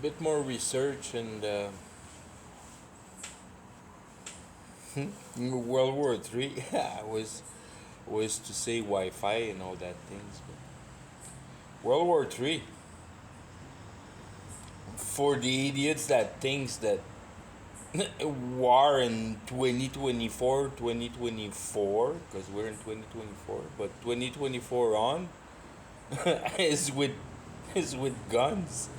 bit more research and World War Three. was to say Wi-Fi and all that things, but World War Three, for the idiots that thinks that war in 2024, 2024, because we're in 2024, but 2024 on is with guns.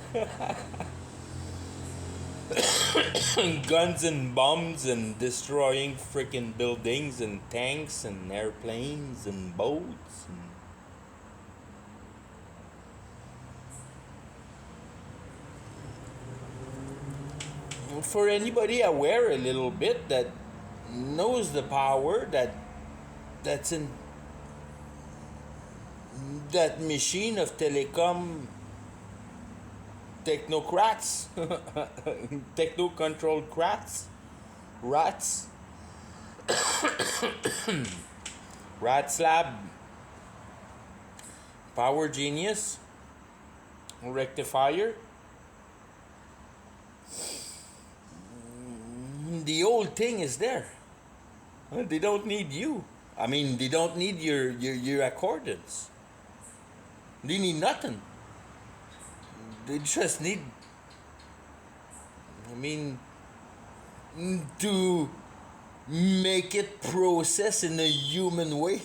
Guns and bombs and destroying freaking buildings and tanks and airplanes and boats and for anybody aware a little bit that knows the power that's in that machine of telecom technocrats, techno controlled rats, rats lab, power genius, rectifier. The old thing is there. They don't need you. I mean, they don't need your accordance. They need nothing. They just need, I mean, to make it process in a human way.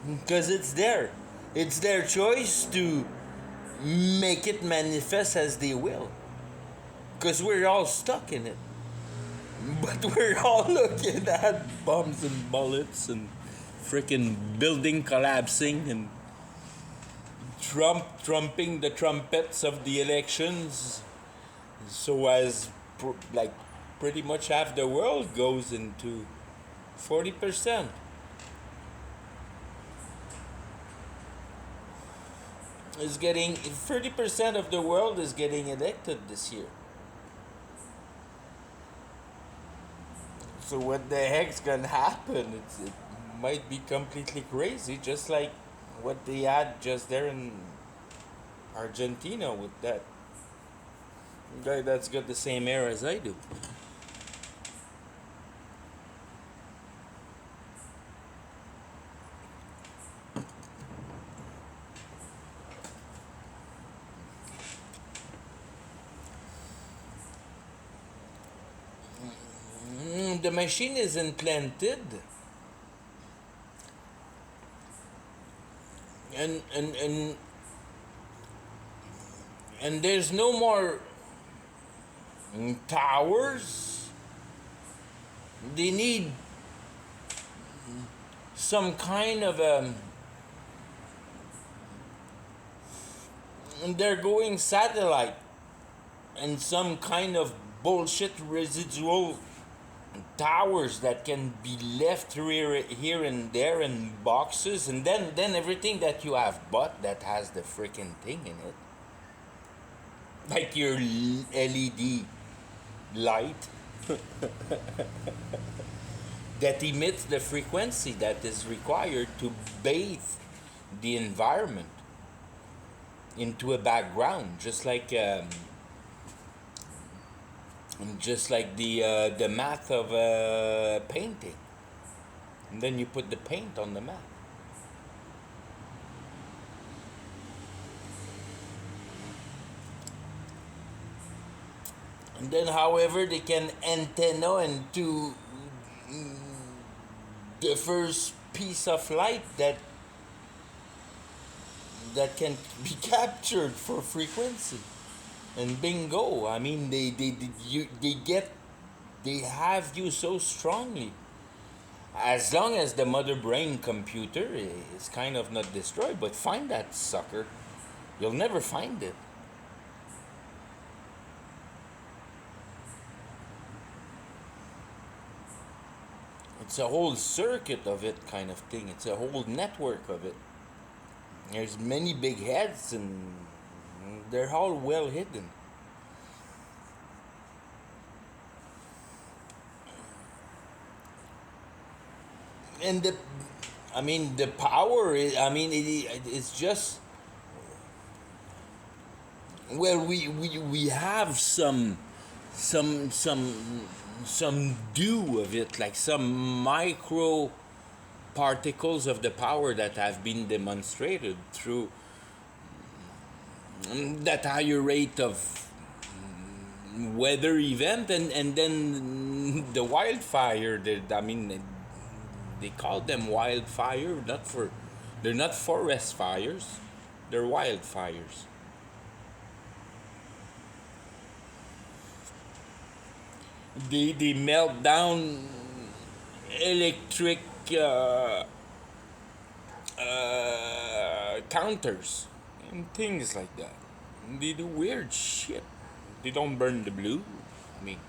Because it's there. It's their choice to make it manifest as they will. Because we're all stuck in it. But we're all looking at bombs and bullets and freaking building collapsing and trumping the trumpets of the elections, so as like pretty much half the world goes into 40%. Is getting 30% of the world is getting elected this year. So what the heck's gonna happen? It might be completely crazy, just like what they had just there in Argentina with that guy that's got the same hair as I do. The machine is implanted, and there's no more towers. They need some kind of they're going satellite and some kind of bullshit residual towers that can be left here and there in boxes, and then everything that you have bought that has the freaking thing in it, like your LED light that emits the frequency that is required to bathe the environment into a background, just like the math of painting, and then you put the paint on the math. And then, however, they can antenna into the first piece of light that can be captured for frequency. And bingo! I mean, they have you so strongly. As long as the mother brain computer is kind of not destroyed, but find that sucker, you'll never find it. It's a whole circuit of it, kind of thing. It's a whole network of it. There's many big heads, and they're all well hidden. And I mean, the power. I mean, it's just, well, we have some some some dew of it, like some micro particles of the power that have been demonstrated through that higher rate of weather event, and then the wildfire. I mean, they call them wildfire, not for, they're not forest fires, they're wildfires. They melt down electric uh, counters and things like that. They do weird shit. They don't burn the blue. I mean,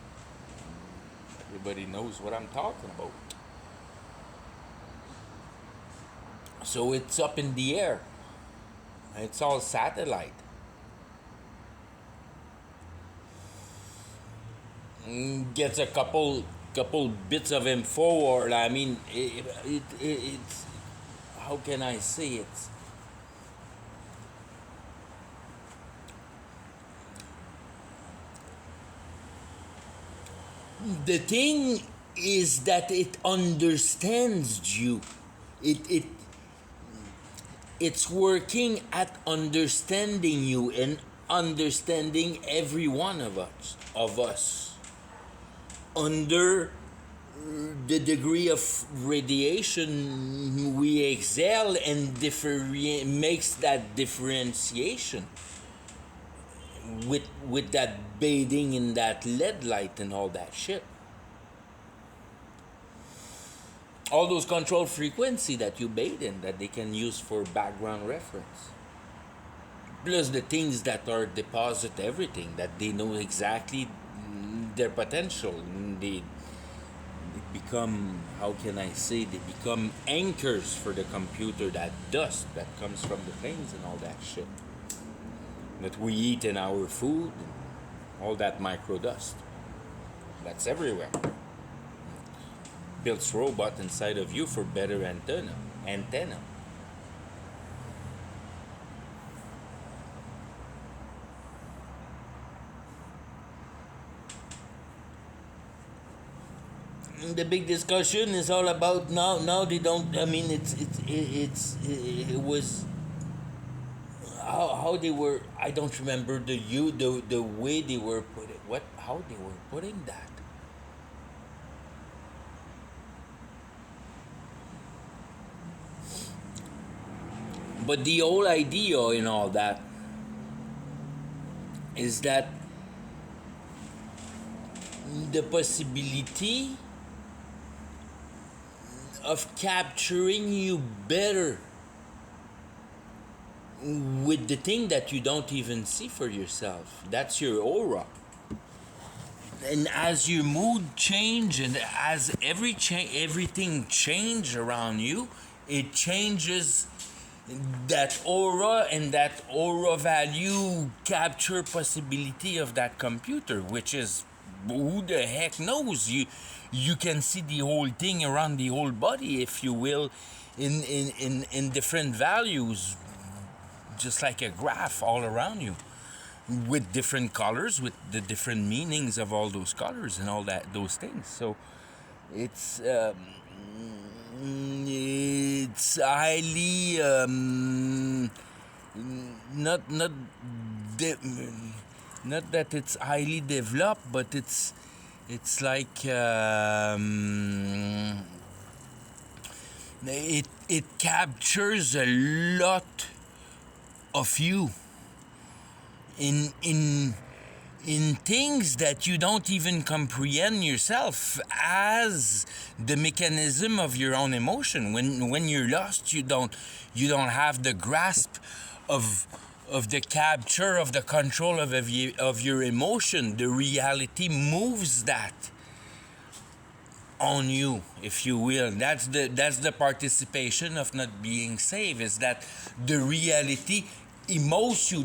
everybody knows what I'm talking about. So it's up in the air. It's all satellite. Gets a couple bits of info, or I mean, it's, how can I say it? The thing is that it understands you. It it's working at understanding you and understanding every one of us under the degree of radiation we exhale, and makes that differentiation with that bathing in that lead light and all that shit. All those control frequency that you bathe in, that they can use for background reference, plus the things that are deposit everything, that they know exactly their potential. They become, how can I say, they become anchors for the computer, that dust that comes from the planes and all that shit that we eat in our food, all that micro dust that's everywhere. Builds robot inside of you for better antenna. The big discussion is all about now they don't, I mean, it was how they were, I don't remember the way they were putting, what, how they were putting that. But the whole idea in all that is that the possibility of capturing you better with the thing that you don't even see for yourself. That's your aura. And as your mood change, and as everything change around you, it changes that aura, and that aura value capture possibility of that computer, which is, who the heck knows, you can see the whole thing around the whole body, if you will, in different values, just like a graph all around you, with different colors, with the different meanings of all those colors and all that, those things. So it's it's highly not de- not that it's highly developed, but it's like it captures a lot of you in things that you don't even comprehend yourself, as the mechanism of your own emotion. When you're lost, you don't have the grasp of the capture of the control of your emotion. The reality moves that on you, if you will. That's the participation of not being safe, is that the reality emotes you,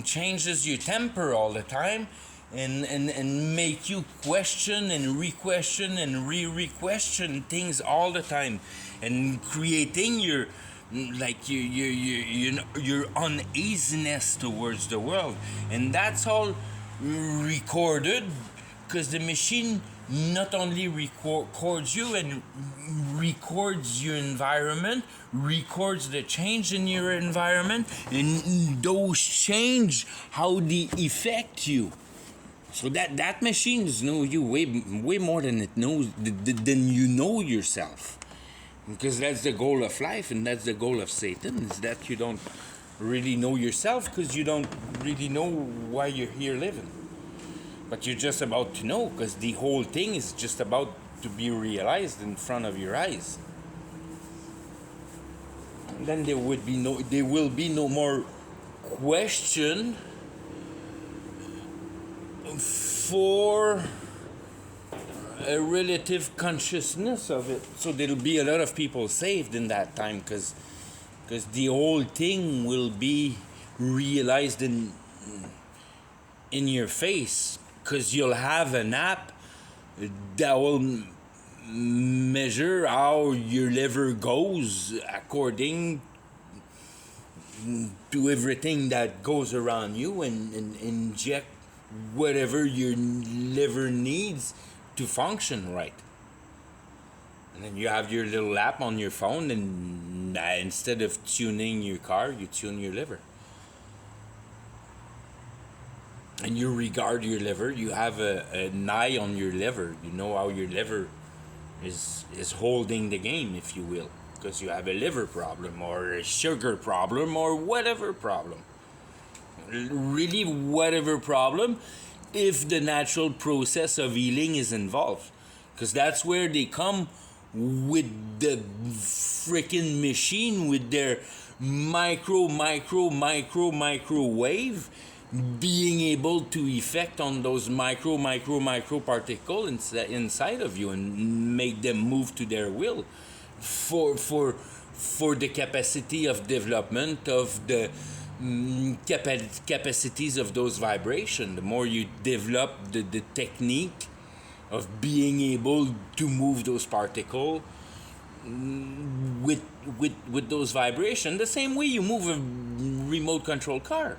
changes your temper all the time, and make you question and re-question and re-question things all the time, and creating your like your uneasiness towards the world. And that's all recorded, because the machine not only records you and records your environment, records the change in your environment, and those change how they affect you. So that machines know you way more than it knows than you know yourself, because that's the goal of life, and that's the goal of Satan, is that you don't really know yourself, because you don't really know why you're here living. But you're just about to know, because the whole thing is just about to be realized in front of your eyes. And then there will be no more question for a relative consciousness of it. So there'll be a lot of people saved in that time, because the whole thing will be realized in your face, because you'll have an app that will measure how your liver goes according to everything that goes around you, and inject whatever your liver needs to function right. And then you have your little app on your phone, and instead of tuning your car, you tune your liver. And you regard your liver, you have an eye on your liver. You know how your liver is holding the game, if you will, because you have a liver problem or a sugar problem or whatever problem. Really, whatever problem, if the natural process of healing is involved. Because that's where they come with the freaking machine with their microwave, being able to effect on those micro particles inside of you, and make them move to their will, for the capacity of development of the capacities of those vibrations. The more you develop the technique of being able to move those particles with those vibrations, the same way you move a remote control car,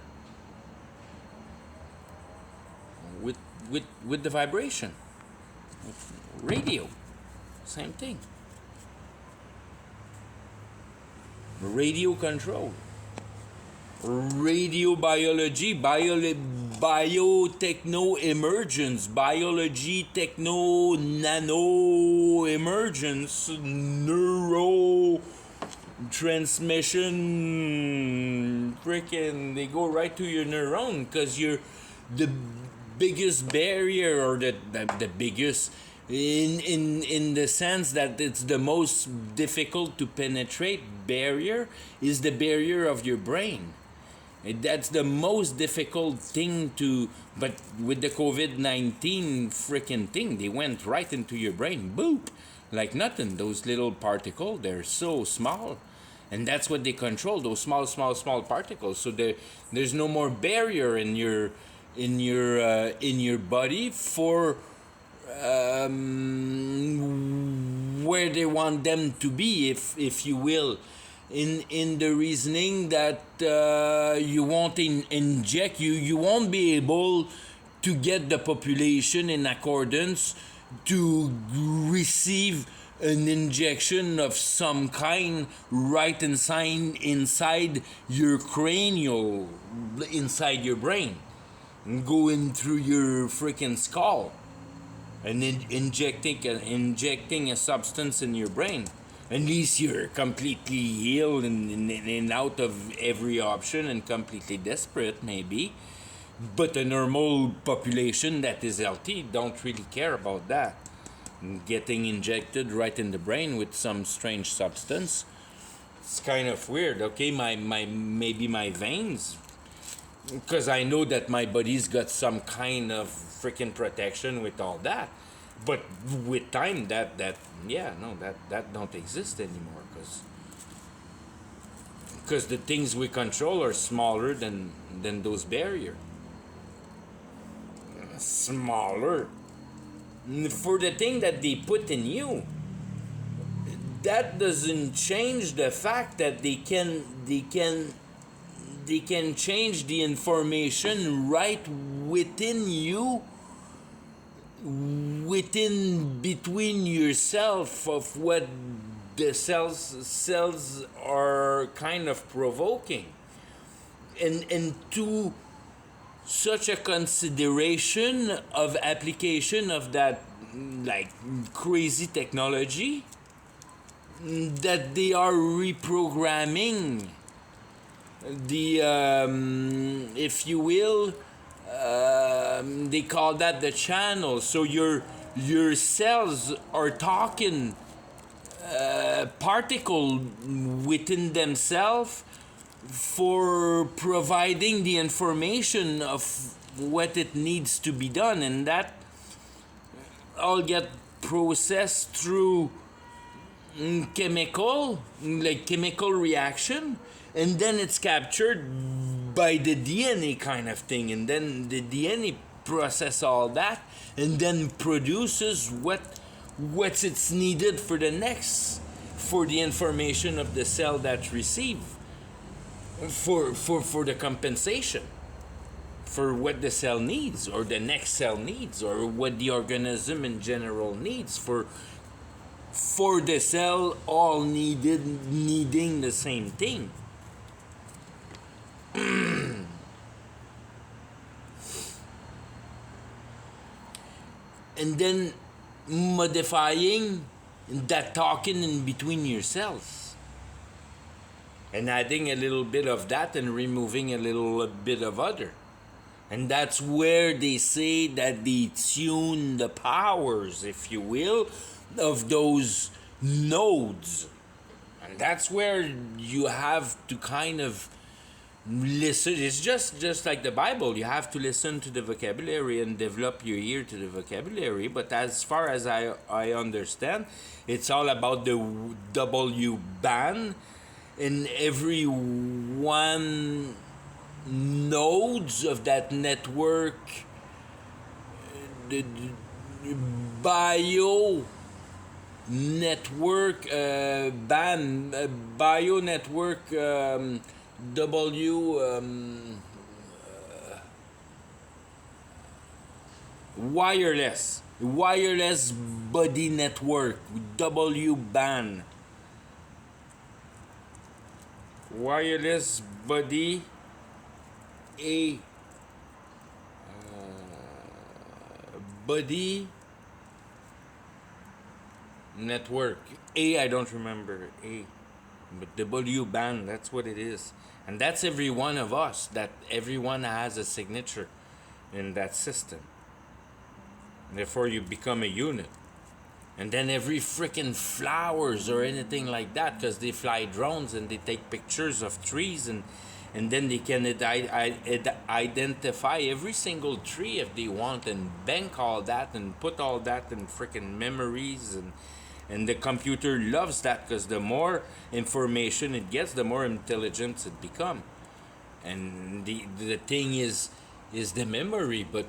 with the vibration. Radio, same thing. Radio control, radio biology, biotechno emergence, biology techno nano emergence, neuro transmission. Freaking, they go right to your neuron, because you're the biggest barrier, or the biggest in the sense that it's the most difficult to penetrate barrier, is the barrier of your brain. That's the most difficult thing to, but with the COVID-19 freaking thing, they went right into your brain, boop, like nothing. Those little particles, they're so small, and that's what they control, those small particles. So there's no more barrier in your body for where they want them to be, if you will, in the reasoning that you won't inject, you won't be able to get the population in accordance to receive an injection of some kind right inside your cranial, inside your brain, going through your freaking skull, and injecting a substance in your brain. At least you're completely healed and out of every option, and completely desperate, maybe. But a normal population that is healthy don't really care about that. Getting injected right in the brain with some strange substance, it's kind of weird. Okay, maybe my veins, because I know that my body's got some kind of freaking protection with all that. But with time, that don't exist anymore, because the things we control are smaller than those barriers. smaller for the thing that they put in you. That doesn't change the fact that they can change the information right within you, within between yourself of what the cells are kind of provoking, and to such a consideration of application of that like crazy technology that they are reprogramming the if you will, they call that the channel. So your cells are talking particle within themselves for providing the information of what it needs to be done, and that all get processed through chemical reaction, and then it's captured by the DNA kind of thing, and then the DNA process all that and then produces what's it's needed for the next, for the information of the cell that receive, for the compensation for what the cell needs or the next cell needs or what the organism in general needs, for the cell all needing the same thing. And then modifying that talking in between yourselves and adding a little bit of that and removing a little bit of other. And that's where they say that they tune the powers, if you will, of those nodes. And that's where you have to kind of listen. It's just like the Bible. You have to listen to the vocabulary and develop your ear to the vocabulary. But as far as I understand, it's all about the W band in every one nodes of that network, the bio network band, bio network wireless body network, W band, wireless body body network. I don't remember but W band, that's what it is. And that's every one of us, that everyone has a signature in that system. Therefore you become a unit. And then every freaking flowers or anything like that, because they fly drones and they take pictures of trees, and then they can identify every single tree if they want, and bank all that and put all that in freaking memories, and the computer loves that, because the more information it gets, the more intelligent it becomes. And the thing is the memory, but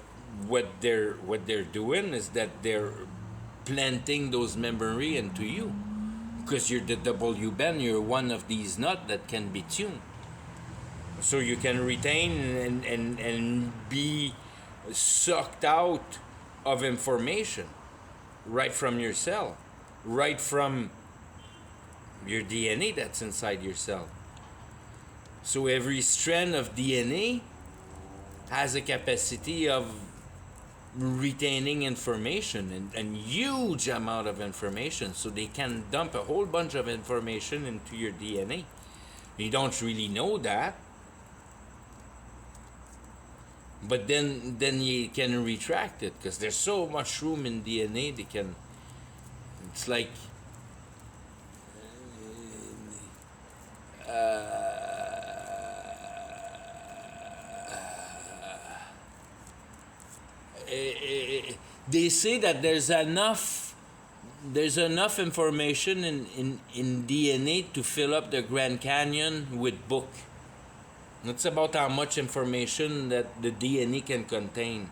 what they're doing is that they're planting those memory into you, because you're the W band, you're one of these nuts that can be tuned, so you can retain and be sucked out of information right from your cell, right from your DNA that's inside your cell. So every strand of DNA has a capacity of retaining information, and huge amount of information, so they can dump a whole bunch of information into your DNA. You don't really know that, but then you can retract it, because there's so much room in DNA. They can, it's like they say that there's enough information in DNA to fill up the Grand Canyon with book. That's about how much information that the DNA can contain.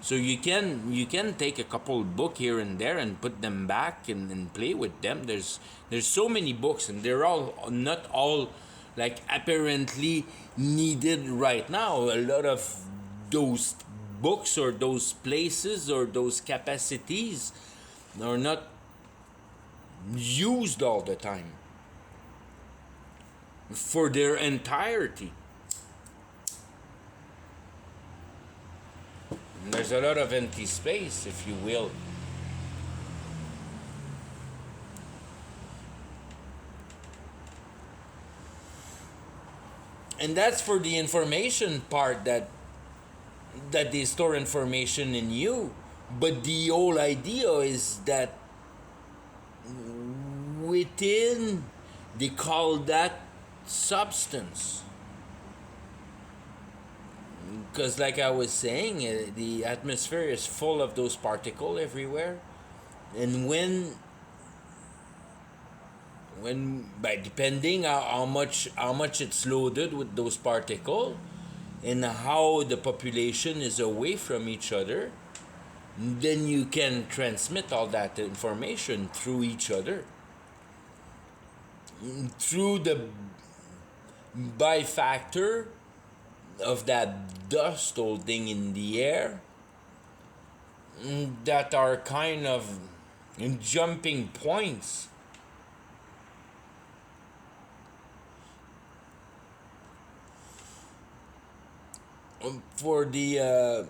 So you can take a couple book here and there and put them back and play with them. There's so many books, and they're all not all like apparently needed right now. A lot of those books or those places or those capacities are not used all the time for their entirety. There's a lot of empty space, if you will. And that's for the information part, that they store information in you. But the whole idea is that within, they call that substance. Because, like I was saying, the atmosphere is full of those particles everywhere. And by depending how much it's loaded with those particles and how the population is away from each other, then you can transmit all that information through each other, through the bifactor of that dust holding in the air, that are kind of jumping points for the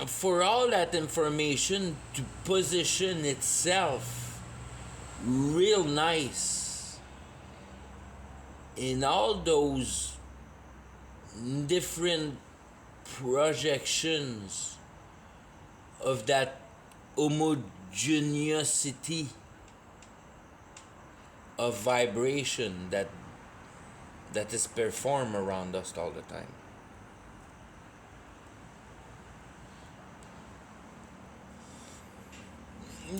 for all that information to position itself real nice in all those different projections of that homogeneity of vibration that is performed around us all the time.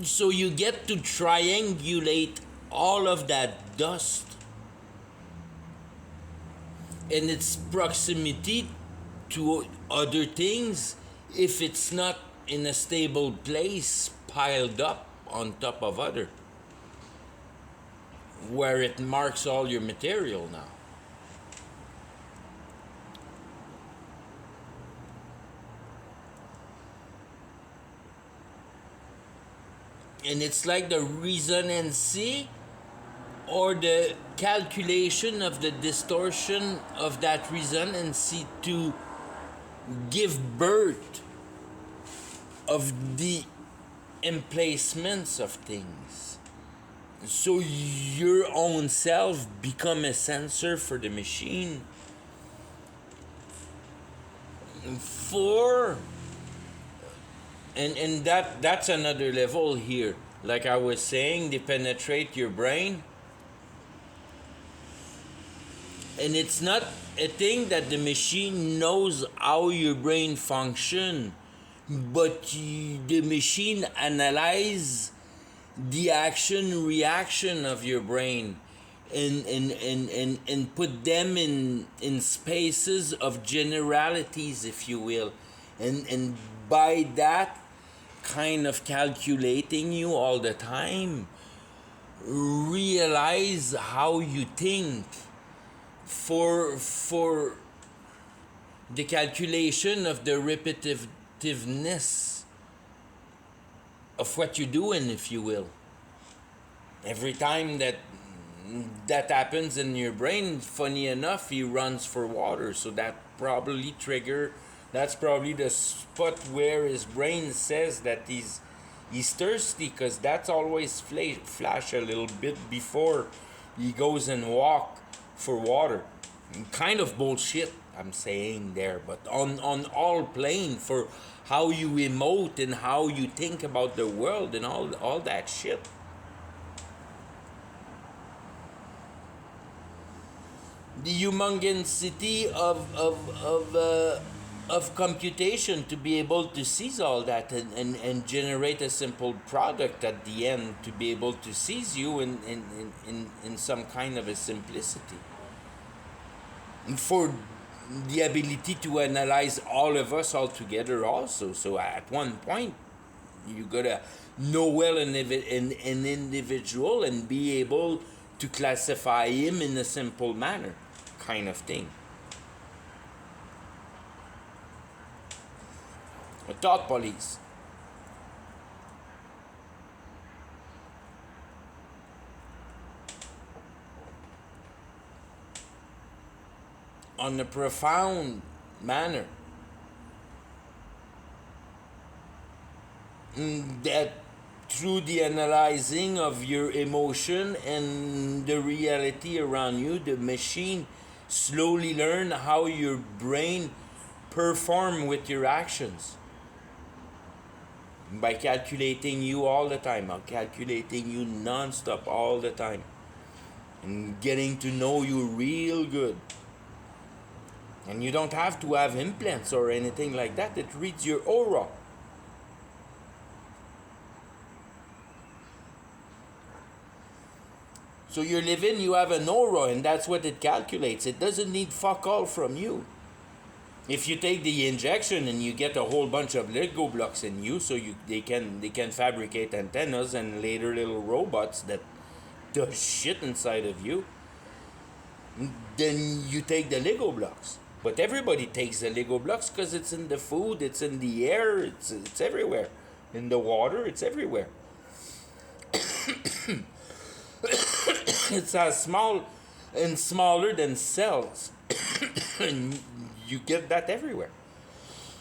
So you get to triangulate all of that dust and its proximity to other things if it's not in a stable place piled up on top of other, where it marks all your material now. And it's like the resonancy or the calculation of the distortion of that resonancy to give birth of the emplacements of things. So your own self become a sensor for the machine for and that's another level here. Like I was saying, they penetrate your brain, and it's not a thing that the machine knows how your brain function, but the machine analyze the action reaction of your brain and put them in spaces of generalities, if you will, and by that kind of calculating you all the time, realize how you think for the calculation of the repetitiveness of what you're doing, if you will. Every time that happens in your brain, funny enough, he runs for water. So that's probably the spot where his brain says that he's thirsty, because that's always flash a little bit before he goes and walk for water. Kind of bullshit I'm saying there, but on all plane for how you emote and how you think about the world and all that shit. The humongosity of computation to be able to seize all that and generate a simple product at the end, to be able to seize you in some kind of a simplicity. for the ability to analyze all of us all together also. So at one point, you gotta know well an individual and be able to classify him in a simple manner, kind of thing. A thought police. On a profound manner, that through the analyzing of your emotion and the reality around you, the machine slowly learn how your brain perform with your actions by calculating you all the time, or calculating you non-stop all the time, and getting to know you real good. And you don't have to have implants or anything like that. It reads your aura. So you're living, you have an aura, and that's what it calculates. It doesn't need fuck all from you. If you take the injection and you get a whole bunch of Lego blocks in you, so they can fabricate antennas and later little robots that does shit inside of you, then you take the Lego blocks. But everybody takes the Lego blocks because it's in the food, it's in the air, it's everywhere. In the water, it's everywhere. It's as small and smaller than cells. And you get that everywhere.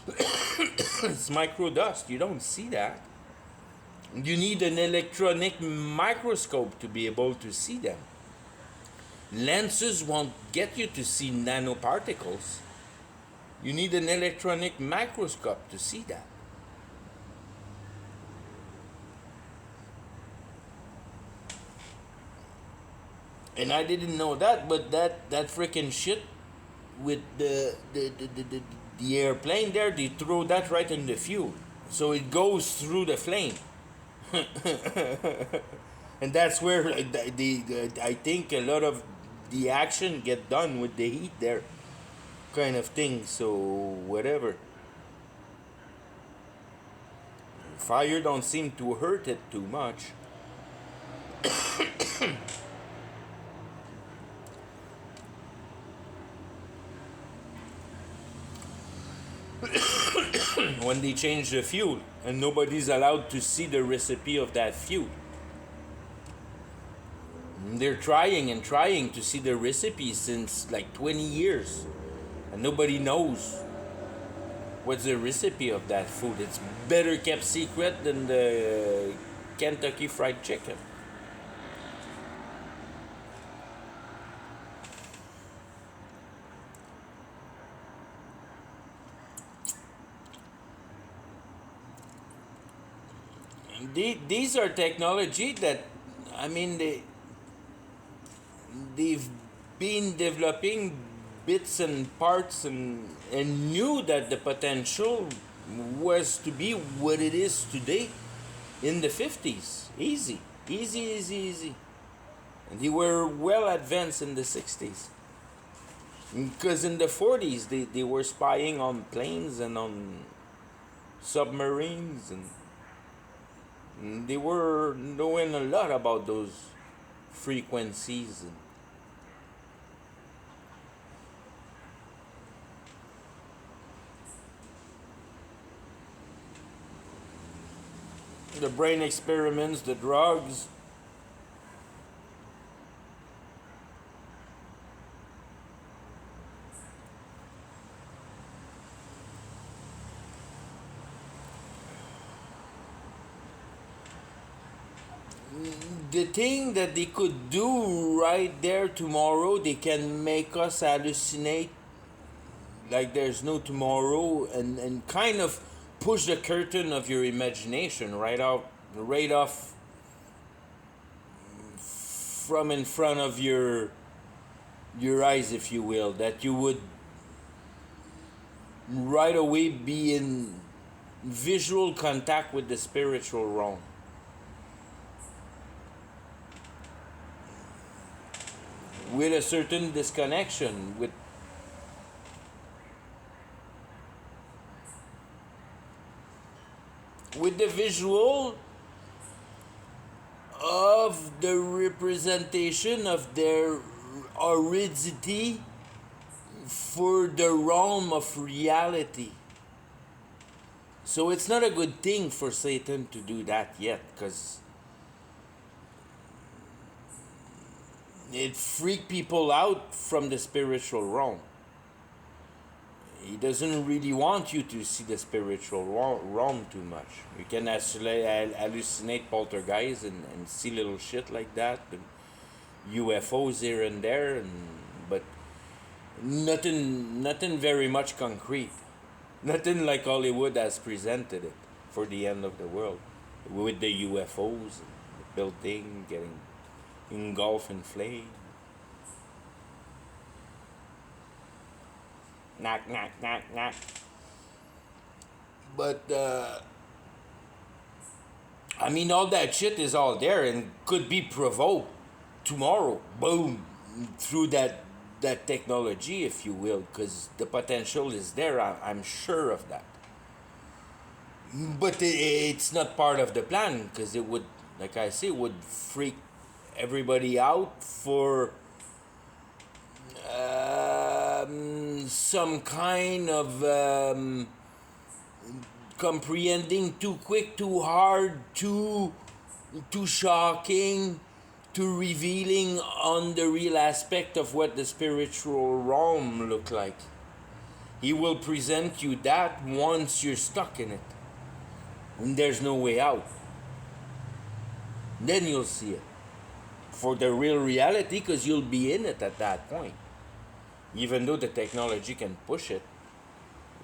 It's micro dust. You don't see that. You need an electronic microscope to be able to see them. Lenses won't get you to see nanoparticles. You need an electronic microscope to see that. And I didn't know that, but that freaking shit with the airplane there, they throw that right in the fuel, so it goes through the flame. And that's where I think a lot of the action get done with the heat there, kind of thing. So whatever. Fire don't seem to hurt it too much. When they change the fuel and nobody's allowed to see the recipe of that fuel. They're trying and trying to see the recipe since like 20 years, and nobody knows what's the recipe of that food. It's better kept secret than the Kentucky Fried Chicken. These are technology that, I mean, they've been developing bits and parts, and knew that the potential was to be what it is today in the 50s. Easy, easy, easy, easy. And they were well advanced in the 60s. Because in the 40s, they were spying on planes and on submarines, and they were knowing a lot about those frequencies. The brain experiments, the drugs. The thing that they could do right there tomorrow, they can make us hallucinate like there's no tomorrow, and kind of push the curtain of your imagination right off from in front of your eyes, if you will, that you would right away be in visual contact with the spiritual realm. With a certain disconnection with with the visual of the representation of their aridity for the realm of reality. So it's not a good thing for Satan to do that yet, because it freaked people out from the spiritual realm. He doesn't really want you to see the spiritual realm too much. You can hallucinate poltergeists and see little shit like that, and UFOs here and there, but nothing very much concrete. Nothing like Hollywood has presented it for the end of the world, with the UFOs, the building getting engulfed in flame. Knock, knock, knock, knock. But, I mean, all that shit is all there and could be provoked tomorrow. Boom. Through that technology, if you will, because the potential is there. I'm sure of that. But it's not part of the plan, because it would, like I say, would freak everybody out for some kind of comprehending too quick, too hard, too shocking, too revealing on the real aspect of what the spiritual realm look like. He will present you that once you're stuck in it, and there's no way out. Then you'll see it for the real reality, because you'll be in it at that point. Even though the technology can push it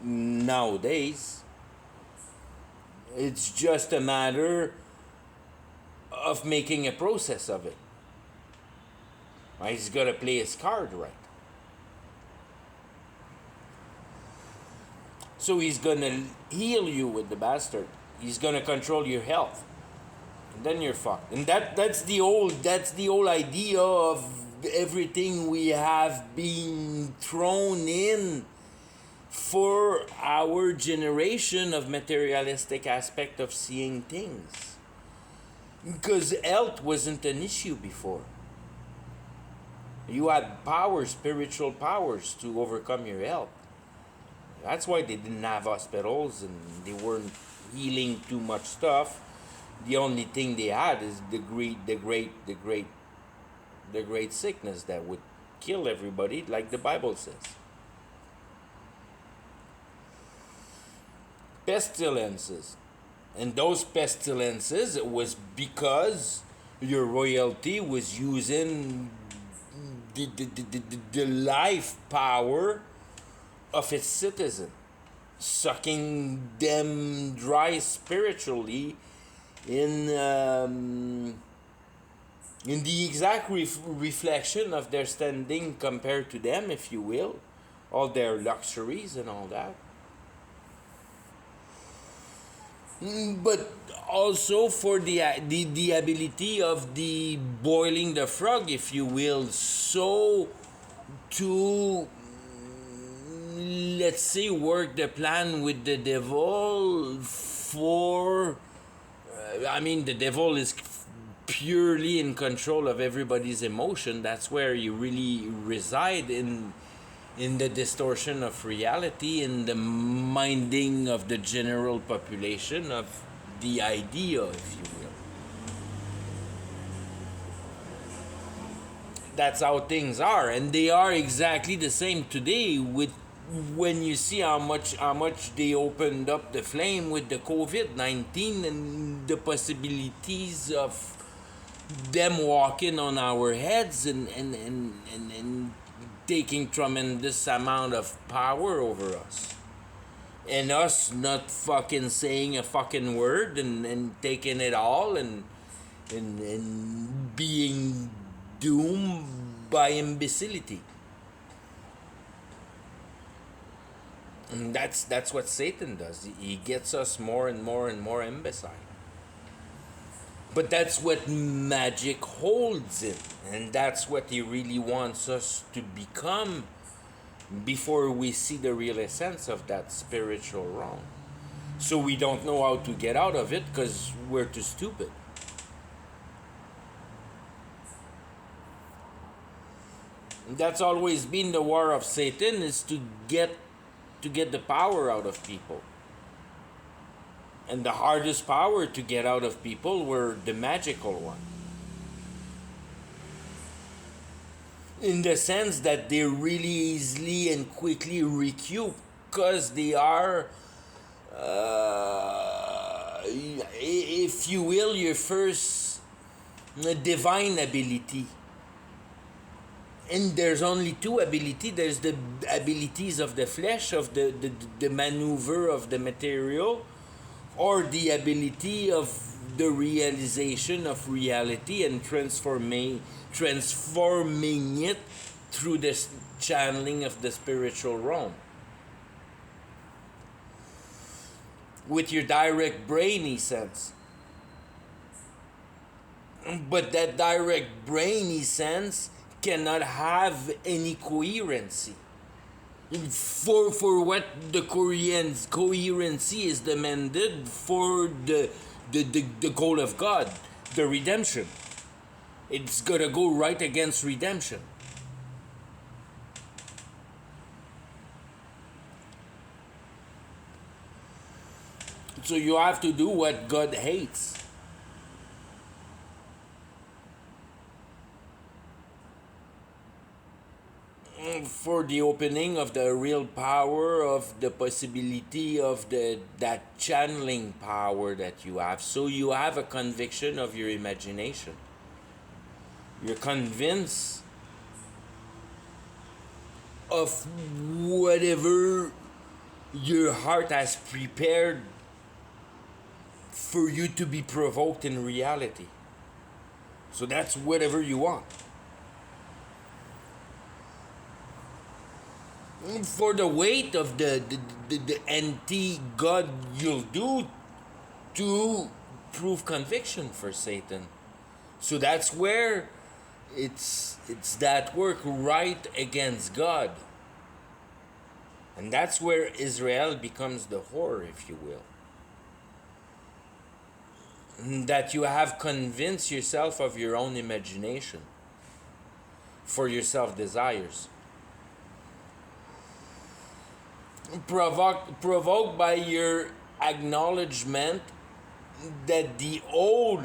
nowadays, it's just a matter of making a process of it. He's got to play his card right. So he's going to heal you with the bastard. He's going to control your health. And then you're fucked. And that's the whole idea of everything we have been thrown in for our generation of materialistic aspect of seeing things. Because health wasn't an issue before. You had powers, spiritual powers, to overcome your health. That's why they didn't have hospitals and they weren't healing too much stuff. The only thing they had is the great sickness that would kill everybody, like the Bible says. Pestilences. And those pestilences, it was because your royalty was using the life power of its citizen, sucking them dry spiritually in the exact reflection of their standing compared to them, if you will, all their luxuries and all that. But also for the ability of the boiling the frog, if you will, so to, let's say, work the plan with the devil for, the devil is purely in control of everybody's emotion. That's where you really reside, in the distortion of reality, in the minding of the general population of the idea, if you will. That's how things are, and they are exactly the same today. With when you see how much they opened up the flame with the COVID-19 and the possibilities of them walking on our heads and taking tremendous amount of power over us, and us not fucking saying a fucking word and taking it all and being doomed by imbecility. And that's what Satan does. He gets us more and more and more imbecile. But that's what magic holds in, and that's what he really wants us to become before we see the real essence of that spiritual realm. So we don't know how to get out of it because we're too stupid. That's always been the war of Satan, is to get the power out of people. And the hardest power to get out of people were the magical one. In the sense that they really easily and quickly recoup because they are, if you will, your first divine ability. And there's only two abilities. There's the abilities of the flesh, of the maneuver of the material, or the ability of the realization of reality and transforming it through the channeling of the spiritual realm. With your direct brainy sense. But that direct brainy sense cannot have any coherency. For what the coherency is demanded for the goal of God, the redemption. It's gonna go right against redemption. So you have to do what God hates. For the opening of the real power, of the possibility of that channeling power that you have. So you have a conviction of your imagination. You're convinced of whatever your heart has prepared for you to be provoked in reality. So that's whatever you want. For the weight of the anti-God you'll do to prove conviction for Satan. So that's where it's that work right against God. And that's where Israel becomes the whore, if you will. That you have convinced yourself of your own imagination for your self-desires. Provoked by your acknowledgement that the old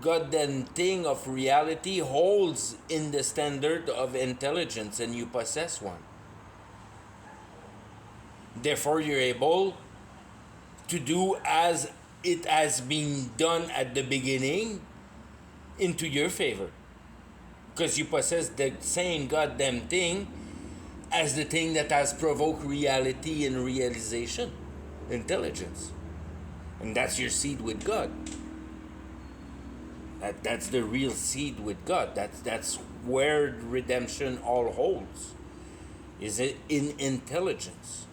goddamn thing of reality holds in the standard of intelligence and you possess one. Therefore, you're able to do as it has been done at the beginning into your favor. Because you possess the same goddamn thing as the thing that has provoked reality and realization, intelligence. And that's your seed with God. That's the real seed with God. That's where redemption all holds. Is it in intelligence?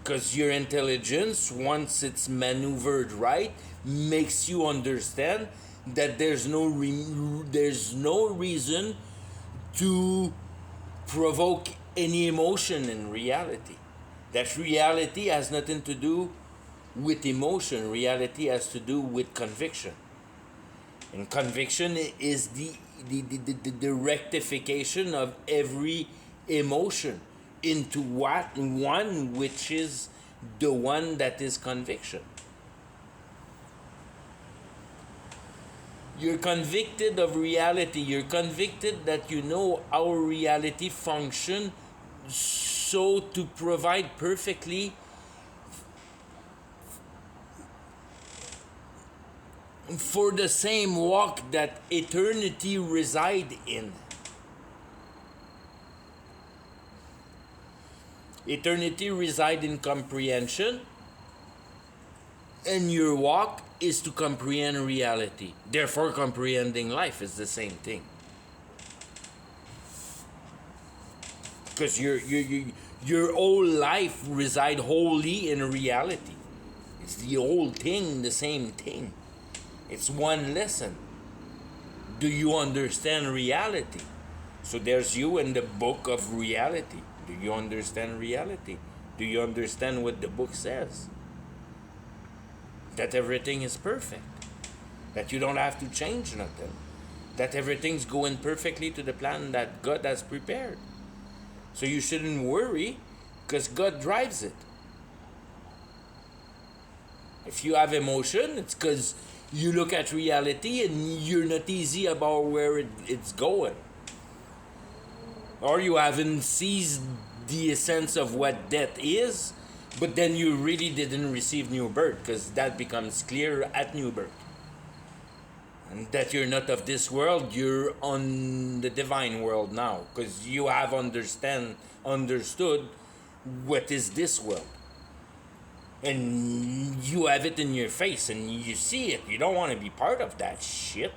Because your intelligence, once it's maneuvered right, makes you understand that there's no reason to provoke any emotion in reality. That reality has nothing to do with emotion. Reality has to do with conviction. And conviction is the rectification of every emotion into one which is the one that is conviction. You're convicted of reality. You're convicted that you know how reality functions, so to provide perfectly for the same walk that eternity reside in. Eternity reside in comprehension, and your walk is to comprehend reality. Therefore, comprehending life is the same thing. Because your whole life reside wholly in reality. It's the whole thing, the same thing. It's one lesson. Do you understand reality? So there's you in the book of reality. Do you understand reality? Do you understand what the book says? that everything is perfect, that you don't have to change nothing, that everything's going perfectly to the plan that God has prepared. So you shouldn't worry because God drives it. If you have emotion, it's because you look at reality and you're not easy about where it's going. Or you haven't seized the essence of what death is, but then you really didn't receive new birth, because that becomes clear at new birth. And that you're not of this world, you're on the divine world now, because you have understood what is this world. And you have it in your face and you see it. You don't want to be part of that shit.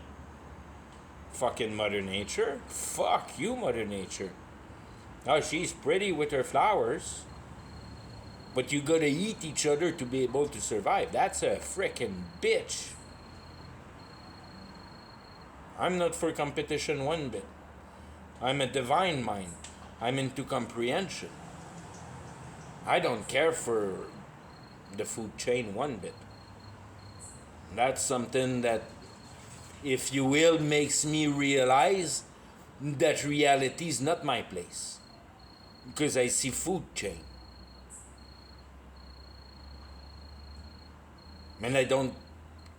Fucking Mother Nature. Fuck you, Mother Nature. Oh, she's pretty with her flowers, but you gotta eat each other to be able to survive. That's a frickin' bitch. I'm not for competition one bit. I'm a divine mind. I'm into comprehension. I don't care for the food chain one bit. That's something that, if you will, makes me realize that reality is not my place. Because I see food chain. And I don't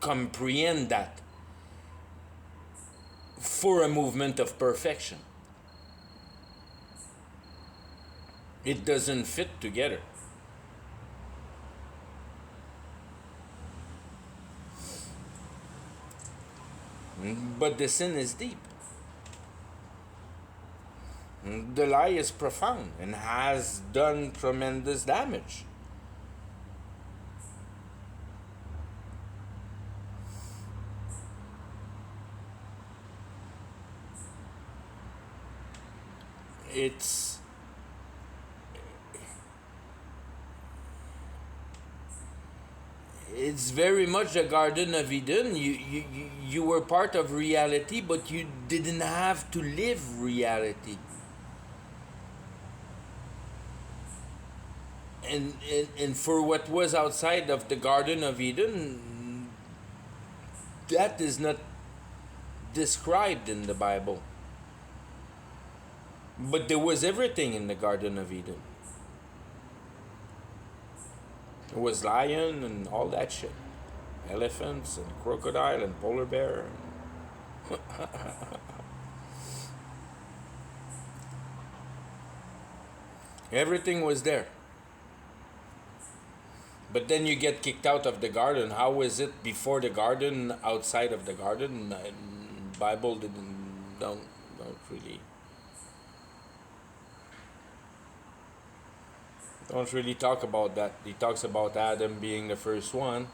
comprehend that for a movement of perfection. It doesn't fit together. But the sin is deep. The lie is profound and has done tremendous damage. It's very much the Garden of Eden. You were part of reality, but you didn't have to live reality. And for what was outside of the Garden of Eden, that is not described in the Bible. But there was everything in the Garden of Eden. There was lion and all that shit. Elephants and crocodile and polar bear. Everything was there. But then you get kicked out of the garden. How was it before the garden, outside of the garden? Bible don't really talk about that. He talks about Adam being the first one.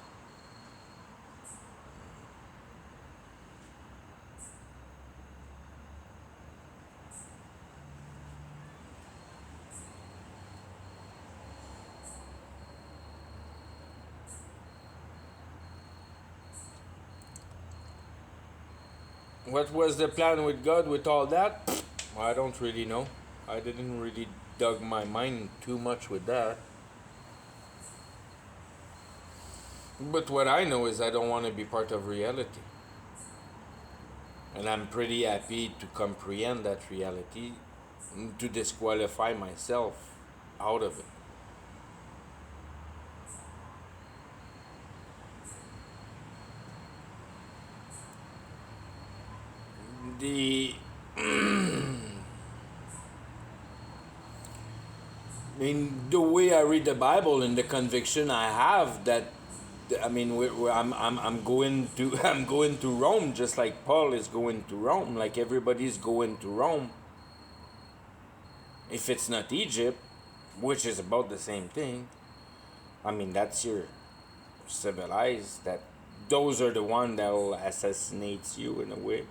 What was the plan with God with all that? I don't really know. I didn't really dug my mind too much with that. But what I know is I don't want to be part of reality. And I'm pretty happy to comprehend that reality, to disqualify myself out of it. The I mean, the way I read the Bible and the conviction I have that, I mean, I'm going to I'm going to Rome, just like Paul is going to Rome, like everybody's going to Rome. If it's not Egypt, which is about the same thing, I mean, that's your civilized. That those are the one that will assassinate you in a way.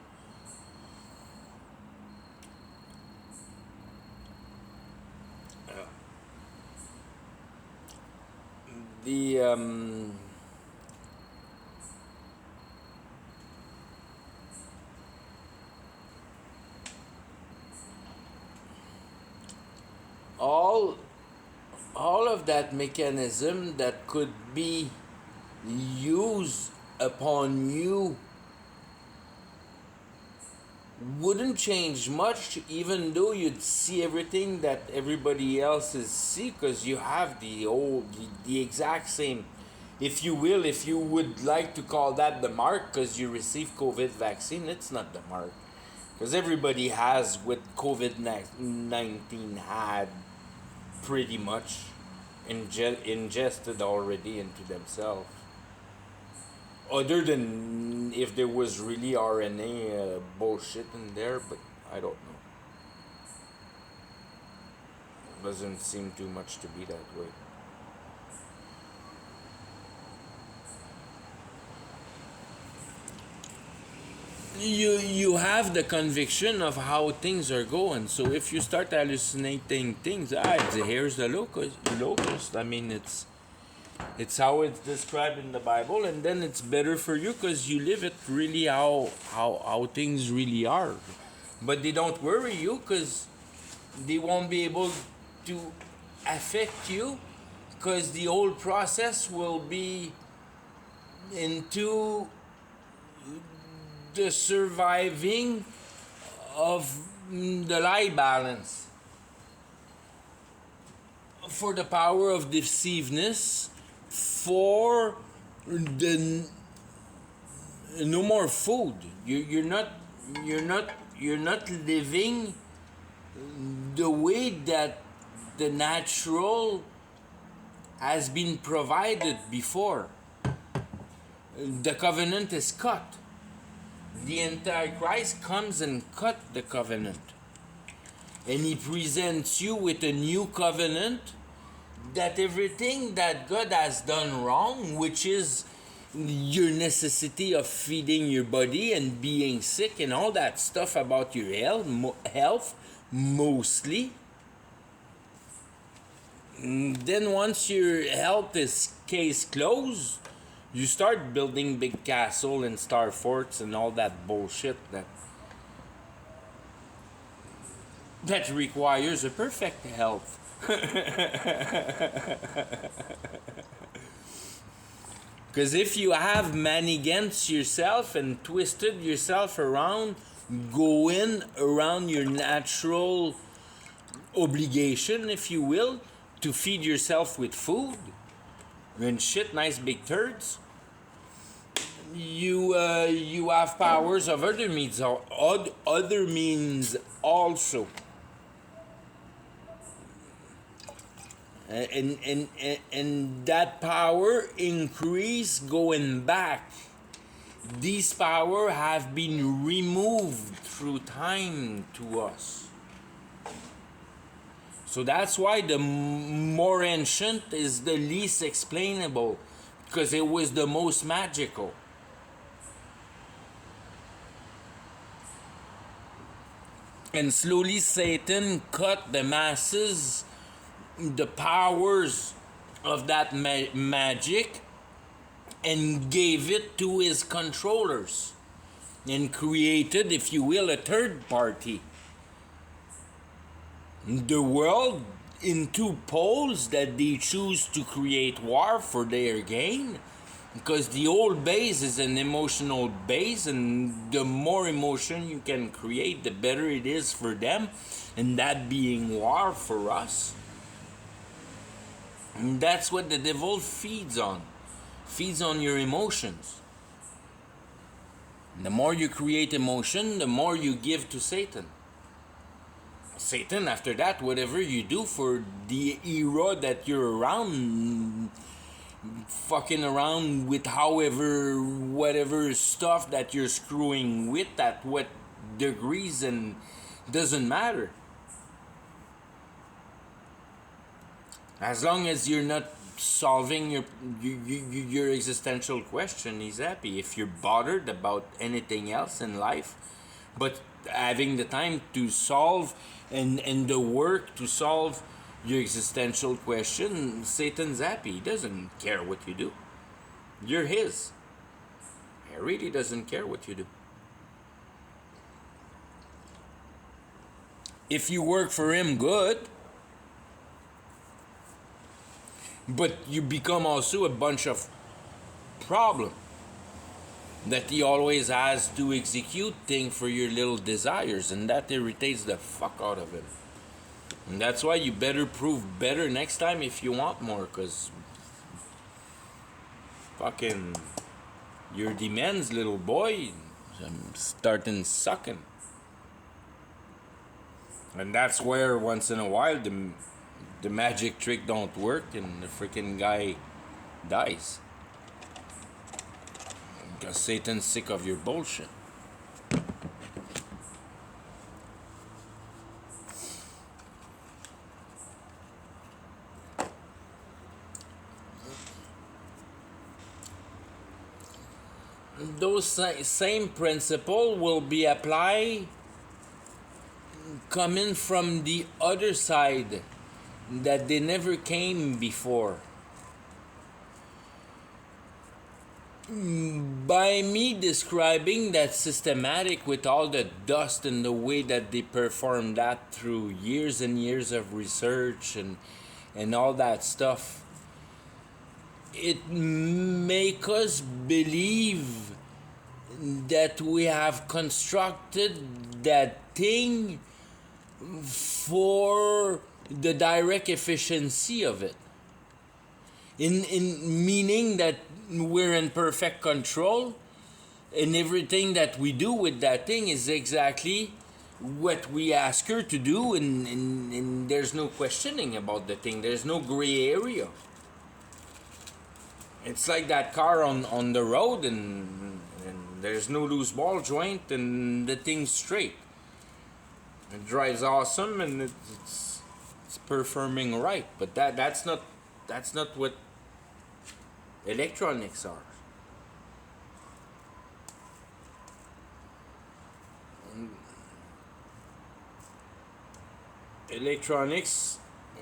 The all of that mechanism that could be use upon you wouldn't change much, even though you'd see everything that everybody else is see, because you have the exact same, if you will, if you would like to call that the mark because you received COVID vaccine. It's not the mark, because everybody has what COVID-19 had pretty much ingested already into themselves. Other than if there was really RNA bullshit in there, but I don't know. Doesn't seem too much to be that way. You have the conviction of how things are going. So if you start hallucinating things, here's the locust. I mean, it's how it's described in the Bible, and then it's better for you because you live it really how things really are. But they don't worry you because they won't be able to affect you, because the whole process will be into the surviving of the lie balance for the power of deceiveness, for the no more food. You're not living the way that the natural has been provided before. The covenant is cut. The Antichrist comes and cut the covenant, and he presents you with a new covenant, that everything that God has done wrong, which is your necessity of feeding your body and being sick and all that stuff about your health mostly. Then once your health is case closed, you start building big castle and star forts and all that bullshit that requires a perfect health. Because if you have managed yourself and twisted yourself around, going around your natural obligation, if you will, to feed yourself with food and shit, nice big turds, you have powers of other means also. And that power increase going back. These power have been removed through time to us. So that's why the more ancient is the least explainable, because it was the most magical. And slowly Satan cut the masses, the powers of that magic, and gave it to his controllers, and created, if you will, a third party. The world in two poles that they choose to create war for their gain, because the old base is an emotional base, and the more emotion you can create, the better it is for them, and that being war for us. And that's what the devil feeds on your emotions. And the more you create emotion, the more you give to Satan. Satan, after that, whatever you do for the era that you're around, fucking around with whatever stuff that you're screwing with, at what degrees, and doesn't matter. As long as you're not solving your existential question, he's happy. If you're bothered about anything else in life, but having the time to solve and the work to solve your existential question, Satan's happy. He doesn't care what you do. You're his. He really doesn't care what you do. If you work for him, good. But you become also a bunch of problem that he always has to execute things for your little desires, and that irritates the fuck out of him. And that's why you better prove better next time if you want more, because fucking your demands, little boy, I'm starting sucking. And that's where once in a while the magic trick don't work and the freaking guy dies. Because Satan's sick of your bullshit. Those same principle will be applied coming from the other side that they never came before. By me describing that systematic with all the dust and the way that they perform that through years and years of research and all that stuff, it make us believe that we have constructed that thing for the direct efficiency of it. In meaning that we're in perfect control and everything that we do with that thing is exactly what we ask her to do, and there's no questioning about the thing. There's no gray area. It's like that car on the road and there's no loose ball joint and the thing's straight. It drives awesome and it's performing right. But that's not what electronics are. Electronics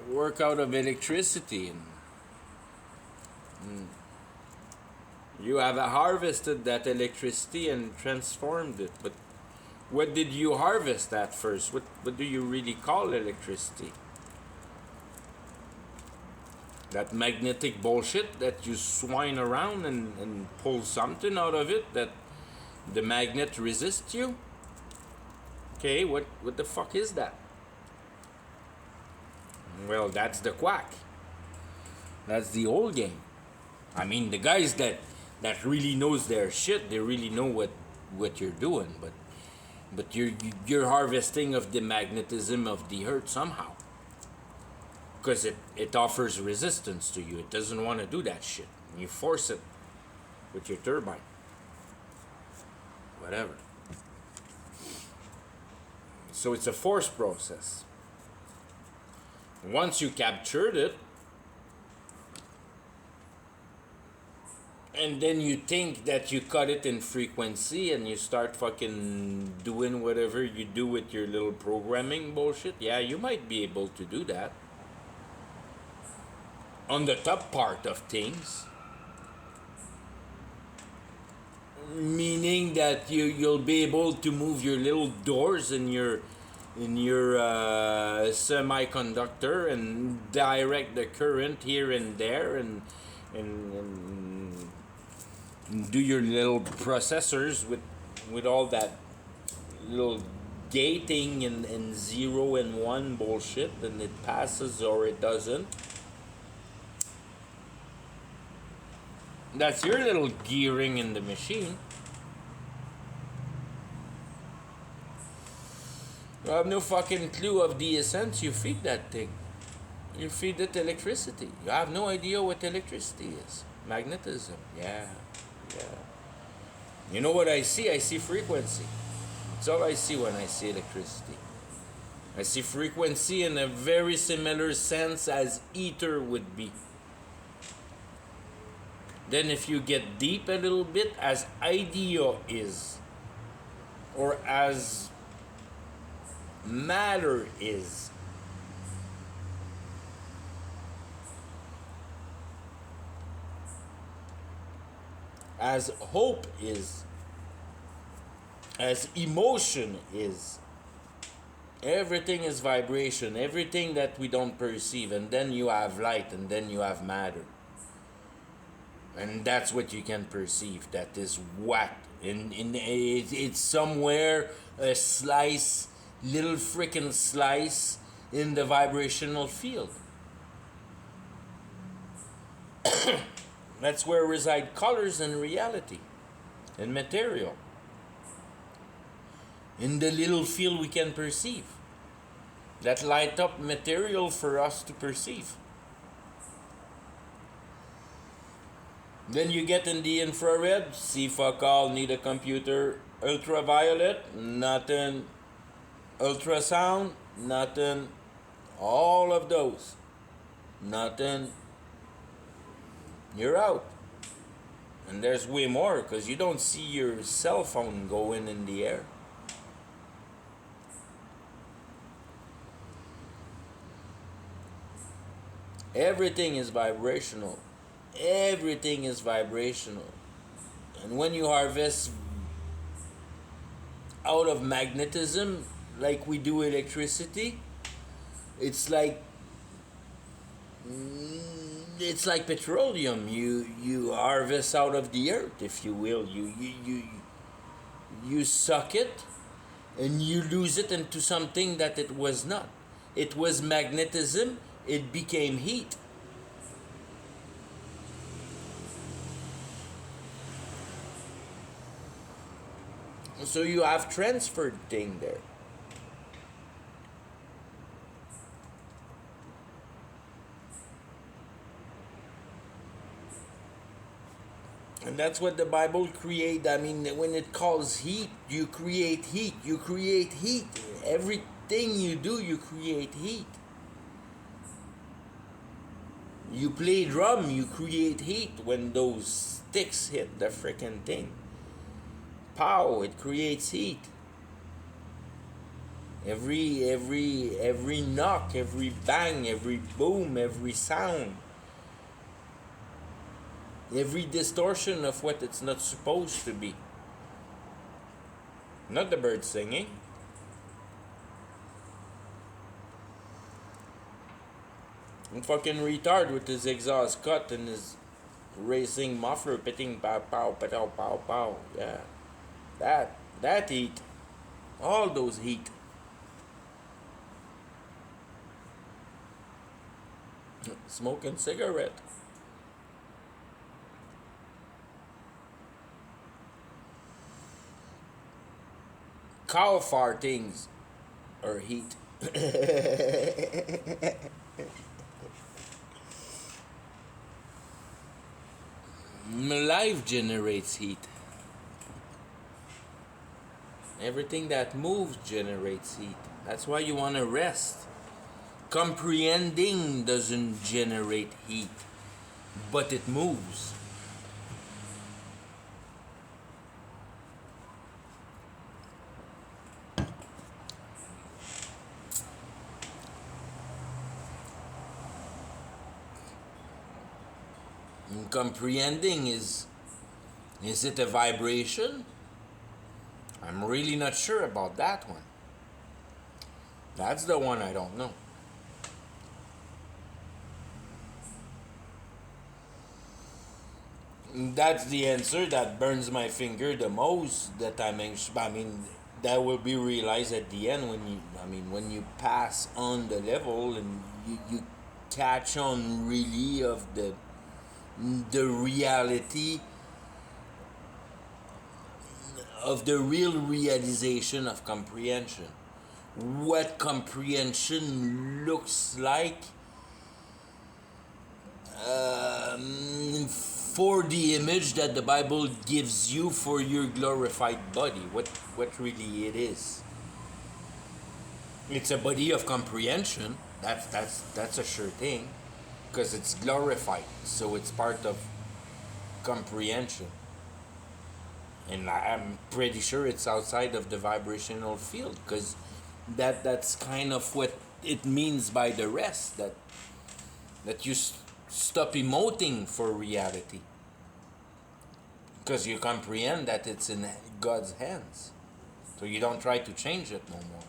work out of electricity and you have harvested that electricity and transformed it. But what did you harvest at first? What do you really call electricity? That magnetic bullshit that you swine around and pull something out of it that the magnet resists you? Okay, what the fuck is that? Well, that's the quack. That's the old game. I mean, the guys that really knows their shit, they really know what you're doing, but you're harvesting of the magnetism of the earth somehow. Because it offers resistance to you. It doesn't want to do that shit. You force it with your turbine. Whatever. So it's a force process. Once you captured it, and then you think that you cut it in frequency and you start fucking doing whatever you do with your little programming bullshit, yeah, you might be able to do that. On the top part of things. Meaning that you'll be able to move your little doors in your semiconductor and direct the current here and there and do your little processors with all that little gating and 0 and 1 bullshit, and it passes or it doesn't. That's your little gearing in the machine. You have no fucking clue of the essence you feed that thing. You feed it electricity. You have no idea what electricity is. Magnetism. Yeah. You know what I see? I see frequency. That's all I see when I see electricity. I see frequency in a very similar sense as ether would be. Then if you get deep a little bit, as idea is, or as matter is, as hope is, as emotion is, everything is vibration, everything that we don't perceive, and then you have light, and then you have matter. And that's what you can perceive. That is what it's somewhere a slice, little freaking slice in the vibrational field. That's where reside colors and reality and material. In the little field we can perceive. That light up material for us to perceive. Then you get in the infrared, see fuck all, need a computer. Ultraviolet, nothing. Ultrasound, nothing. All of those, nothing. You're out. And there's way more because you don't see your cell phone going in the air. Everything is vibrational. Everything is vibrational. And when you harvest out of magnetism, like we do electricity, it's like petroleum. You harvest out of the earth, if you will. You suck it, and you lose it into something that it was not. It was magnetism. It became heat. So you have transferred thing there. And that's what the Bible create. I mean, when it calls heat, you create heat. You create heat. Everything you do, you create heat. You play drum, you create heat when those sticks hit the freaking thing. Pow, it creates heat. Every knock, every bang, every boom, every sound, every distortion of what it's not supposed to be. Not the bird singing. And fucking retard with his exhaust cut and his racing muffler pitting pow pow pow pow pow. Yeah. That heat. All those heat. Smoking cigarette. Cow fartings or heat. Life generates heat. Everything that moves generates heat. That's why you want to rest. Comprehending doesn't generate heat, but it moves. And comprehending is it a vibration? I'm really not sure about that one. That's the one I don't know. That's the answer that burns my finger the most. That I'm anxious. I mean, that will be realized at the end when you pass on the level and you catch on really of the reality of the real realization of comprehension. What comprehension looks like for the image that the Bible gives you for your glorified body. What really it is. It's a body of comprehension. That's a sure thing, because it's glorified, so it's part of comprehension. And I'm pretty sure it's outside of the vibrational field, because that's kind of what it means by the rest, that you stop emoting for reality, because you comprehend that it's in God's hands, so you don't try to change it no more.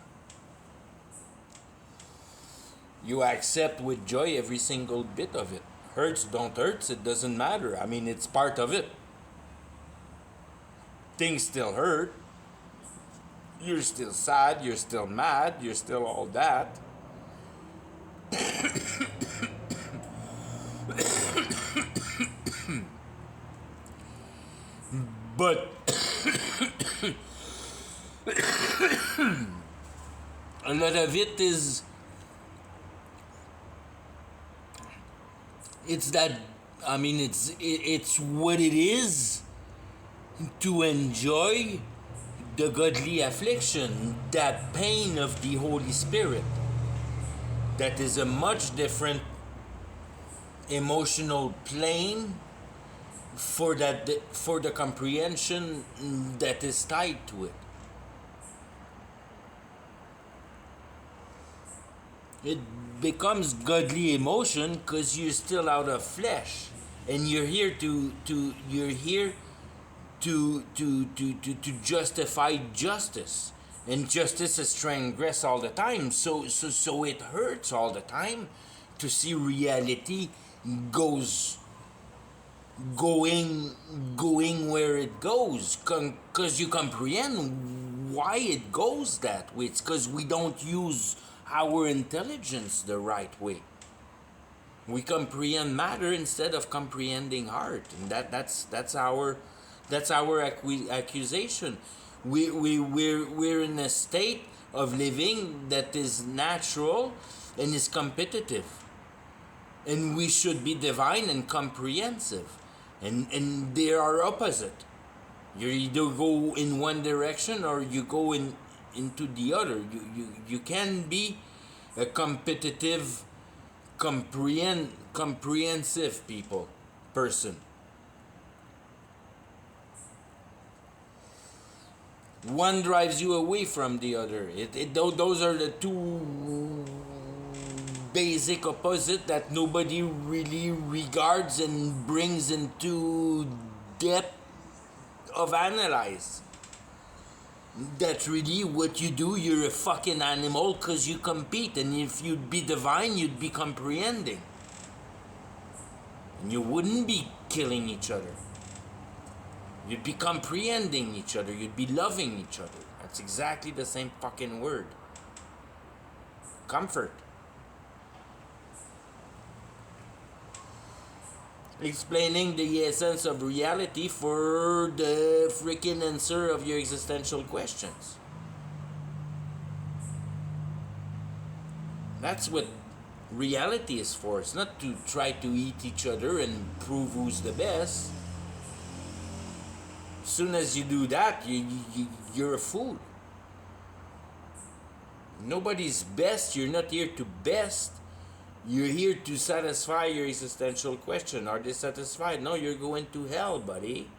You accept with joy every single bit of it. Hurts, don't hurts, it doesn't matter. I mean, it's part of it. Things still hurt. You're still sad, you're still mad, you're still all that. But a lot of it is, it's that, I mean, it's what it is to enjoy the godly affliction, that pain of the Holy Spirit. That is a much different emotional plane for that, for the comprehension that is tied to it. It becomes godly emotion because you're still out of flesh, and you're here to justify justice, and justice is transgressed all the time. So it hurts all the time to see reality goes going where it goes, because you comprehend why it goes that way. It's because we don't use our intelligence the right way. We comprehend matter instead of comprehending heart, and that's our accusation. We're in a state of living that is natural and is competitive, and we should be divine and comprehensive, and they are opposite. You either go in one direction or you go into the other. You can be a competitive, comprehensive person. One drives you away from the other. Those are the two basic opposite that nobody really regards and brings into depth of analyze. That's really what you do. You're a fucking animal because you compete, and if you'd be divine, you'd be comprehending, and you wouldn't be killing each other. You'd be comprehending each other. You'd be loving each other. That's exactly the same fucking word. Comfort. Explaining the essence of reality for the freaking answer of your existential questions. That's what reality is for. It's not to try to eat each other and prove who's the best. As soon as you do that, you're a fool. Nobody's best. You're not here to best. You're here to satisfy your existential question. Are they satisfied? No, you're going to hell, buddy.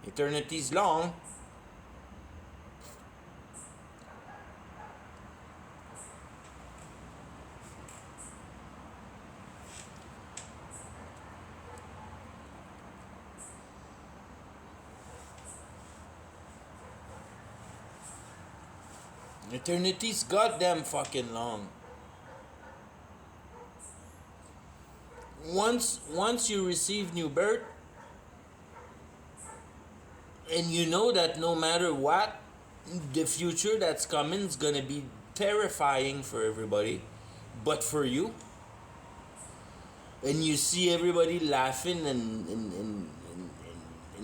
Eternity's long. Eternity's goddamn fucking long. Once you receive new birth, and you know that no matter what, the future that's coming is gonna be terrifying for everybody, but for you, and you see everybody laughing and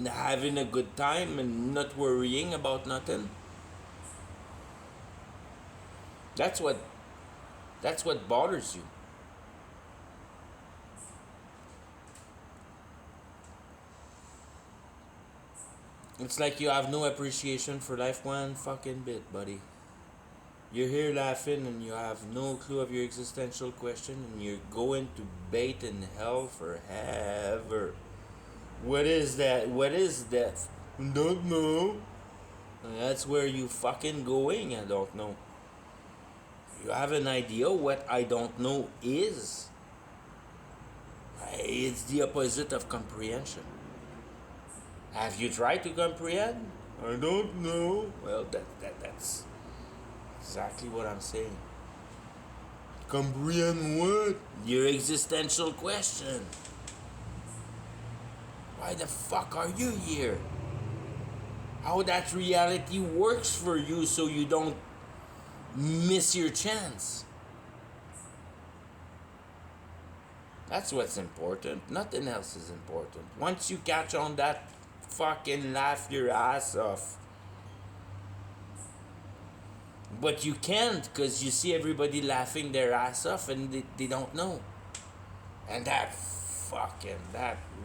having a good time and not worrying about nothing. That's what bothers you. It's like you have no appreciation for life one fucking bit, buddy. You're here laughing and you have no clue of your existential question, and you're going to bait in hell forever. What is that? What is death? Don't know. That's where you fucking going. I don't know. You have an idea what I don't know is? It's the opposite of comprehension. Have you tried to comprehend? I don't know. Well, that's exactly what I'm saying. Comprehend what? Your existential question. Why the fuck are you here? How that reality works for you so you don't miss your chance. That's what's important. Nothing else is important. Once you catch on that, fucking laugh your ass off. But you can't because you see everybody laughing their ass off and they don't know. And that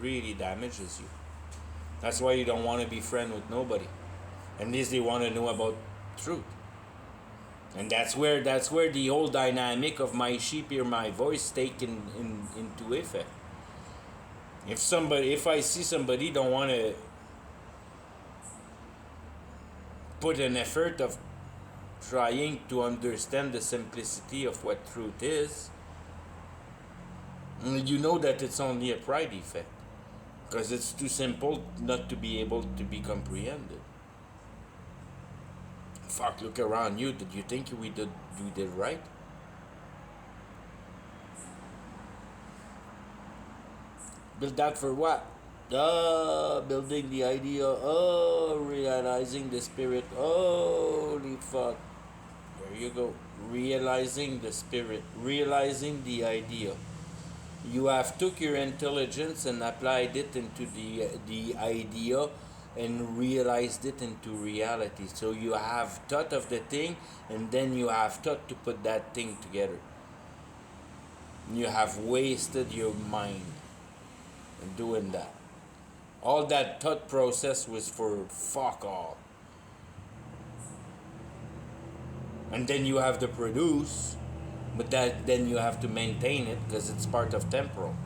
really damages you. That's why you don't want to be friend with nobody. At least they want to know about truth. And that's where the whole dynamic of my sheep hear my voice take into effect. If I see somebody don't want to put an effort of trying to understand the simplicity of what truth is, you know that it's only a pride effect. Because it's too simple not to be able to be comprehended. Fuck, look around you. Did you think we did right? Build that for what? Building the idea. Realizing the spirit. Holy fuck. There you go. Realizing the spirit. Realizing the idea. You have took your intelligence and applied it into the idea and realized it into reality. So you have thought of the thing and then you have thought to put that thing together. You have wasted your mind in doing that. All that thought process was for fuck all. And then you have to produce, but then you have to maintain it because it's part of temporal.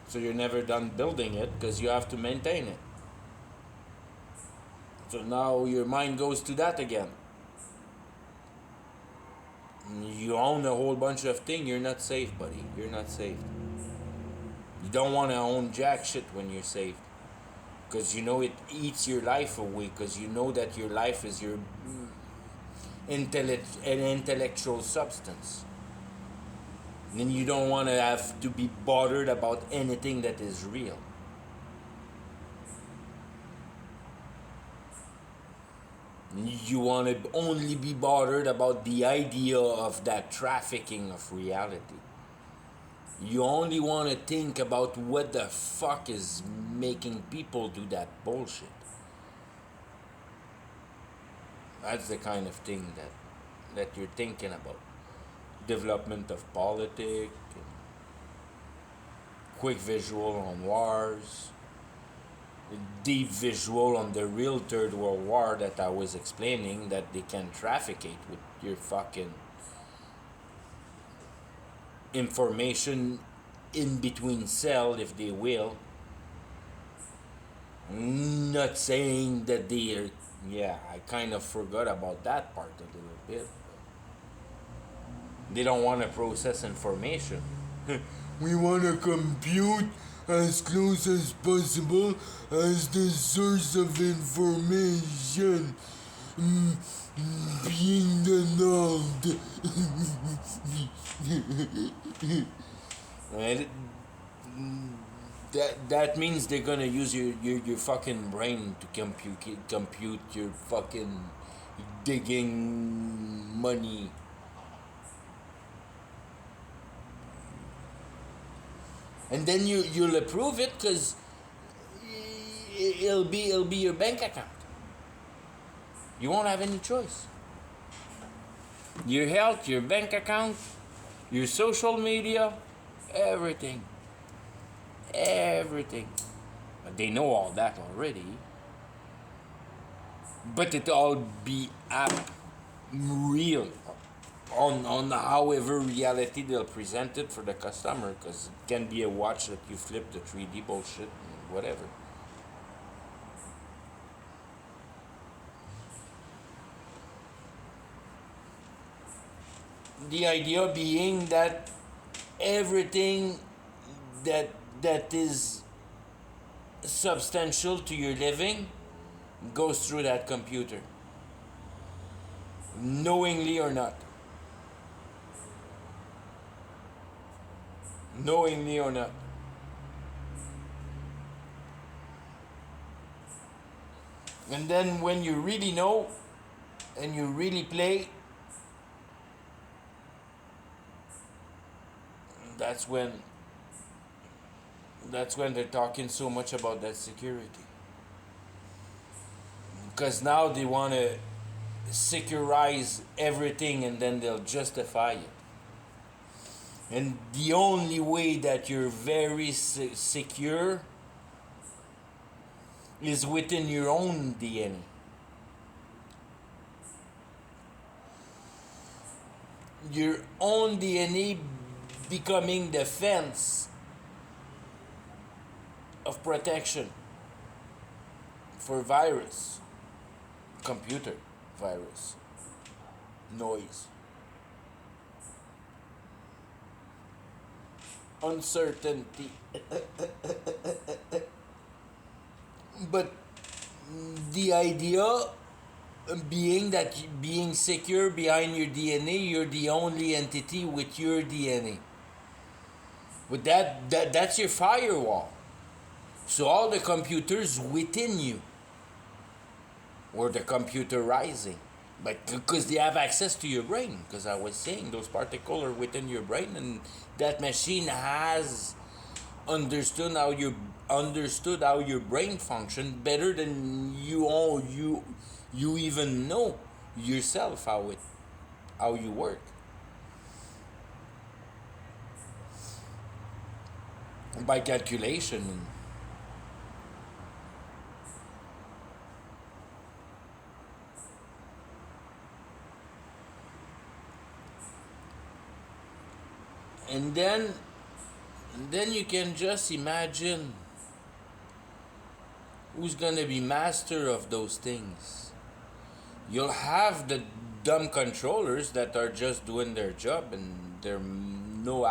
So you're never done building it because you have to maintain it. So now your mind goes to that again. You own a whole bunch of things, you're not safe, buddy. You're not safe. You don't want to own jack shit when you're safe. Because you know it eats your life away. Because you know that your life is your an intellectual substance. And you don't want to have to be bothered about anything that is real. You want to only be bothered about the idea of that trafficking of reality. You only want to think about what the fuck is making people do that bullshit. That's the kind of thing that you're thinking about. Development of politics, quick visual on wars, deep visual on the real Third World War that I was explaining, that they can trafficate with your fucking information in between cell if they will. Not saying that they are, yeah, I kind of forgot about that part a little bit. They don't want to process information. We want to compute as close as possible as the source of information being the node. And that means they're gonna use your fucking brain to compute your fucking digging money. And then you'll approve it because it'll be your bank account. You won't have any choice. Your health, your bank account, your social media, everything. But they know all that already. But it all be up real on however reality they'll present it for the customer, because it can be a watch that you flip the 3D bullshit, whatever. The idea being that everything that is substantial to your living goes through that computer. knowingly or not. Knowingly or not. And then when you really know and you really play, that's when they're talking so much about that security. Because now they want to securize everything and then they'll justify it. And the only way that you're very secure is within your own DNA. Your own DNA becoming the fence of protection for virus, computer virus, noise, uncertainty. But the idea being that being secure behind your DNA, you're the only entity with your DNA. But that's your firewall. So all the computers within you, or the computerizing, but because they have access to your brain, because I was saying those particles are within your brain, and that machine has understood how your brain function better than you even know yourself how you work. By calculation. And then you can just imagine who's gonna be master of those things. You'll have the dumb controllers that are just doing their job and they're no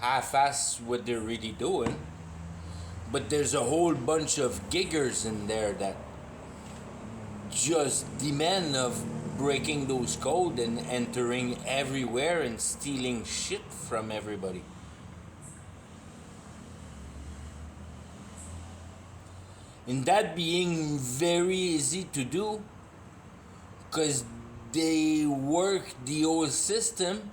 half-ass what they're really doing. But there's a whole bunch of giggers in there that just demand of breaking those code and entering everywhere and stealing shit from everybody. And that being very easy to do because they work the whole system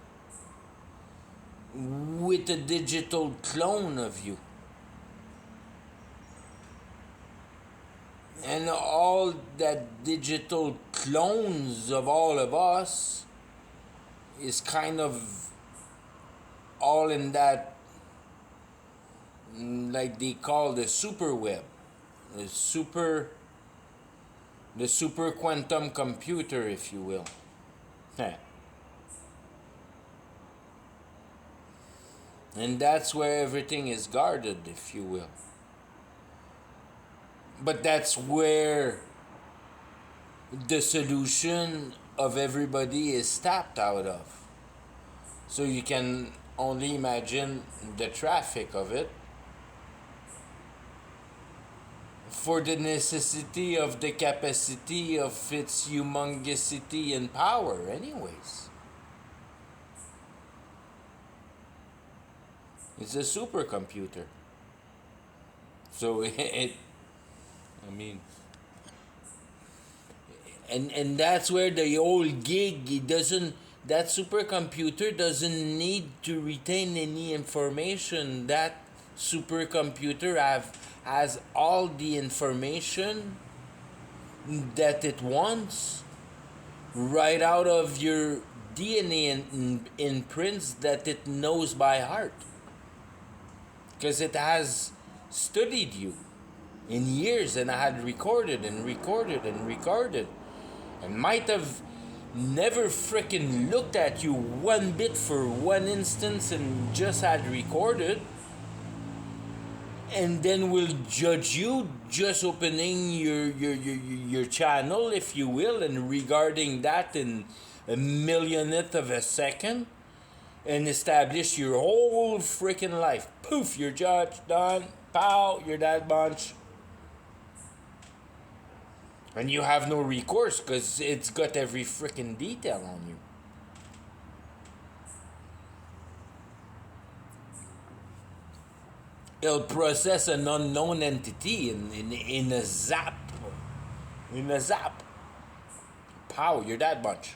with a digital clone of you. And all that digital clones of all of us is kind of all in that, like they call the super web, the super quantum computer, if you will. And that's where everything is guarded, if you will. But that's where the solution of everybody is tapped out of. So you can only imagine the traffic of it for the necessity of the capacity of its humongosity and power anyways. It's a supercomputer. So and that's where the old gig, that supercomputer doesn't need to retain any information. That supercomputer has all the information that it wants right out of your DNA and imprints that it knows by heart. Because it has studied you in years and I had recorded and might have never frickin' looked at you one bit for one instance and just had recorded, and then will judge you just opening your channel, if you will, and regarding that in a millionth of a second and establish your whole frickin' life. Poof, you're judged, done. Pow, you're that bunch. And you have no recourse because it's got every freaking detail on you. It'll process an unknown entity in a zap. In a zap. Pow, you're that much.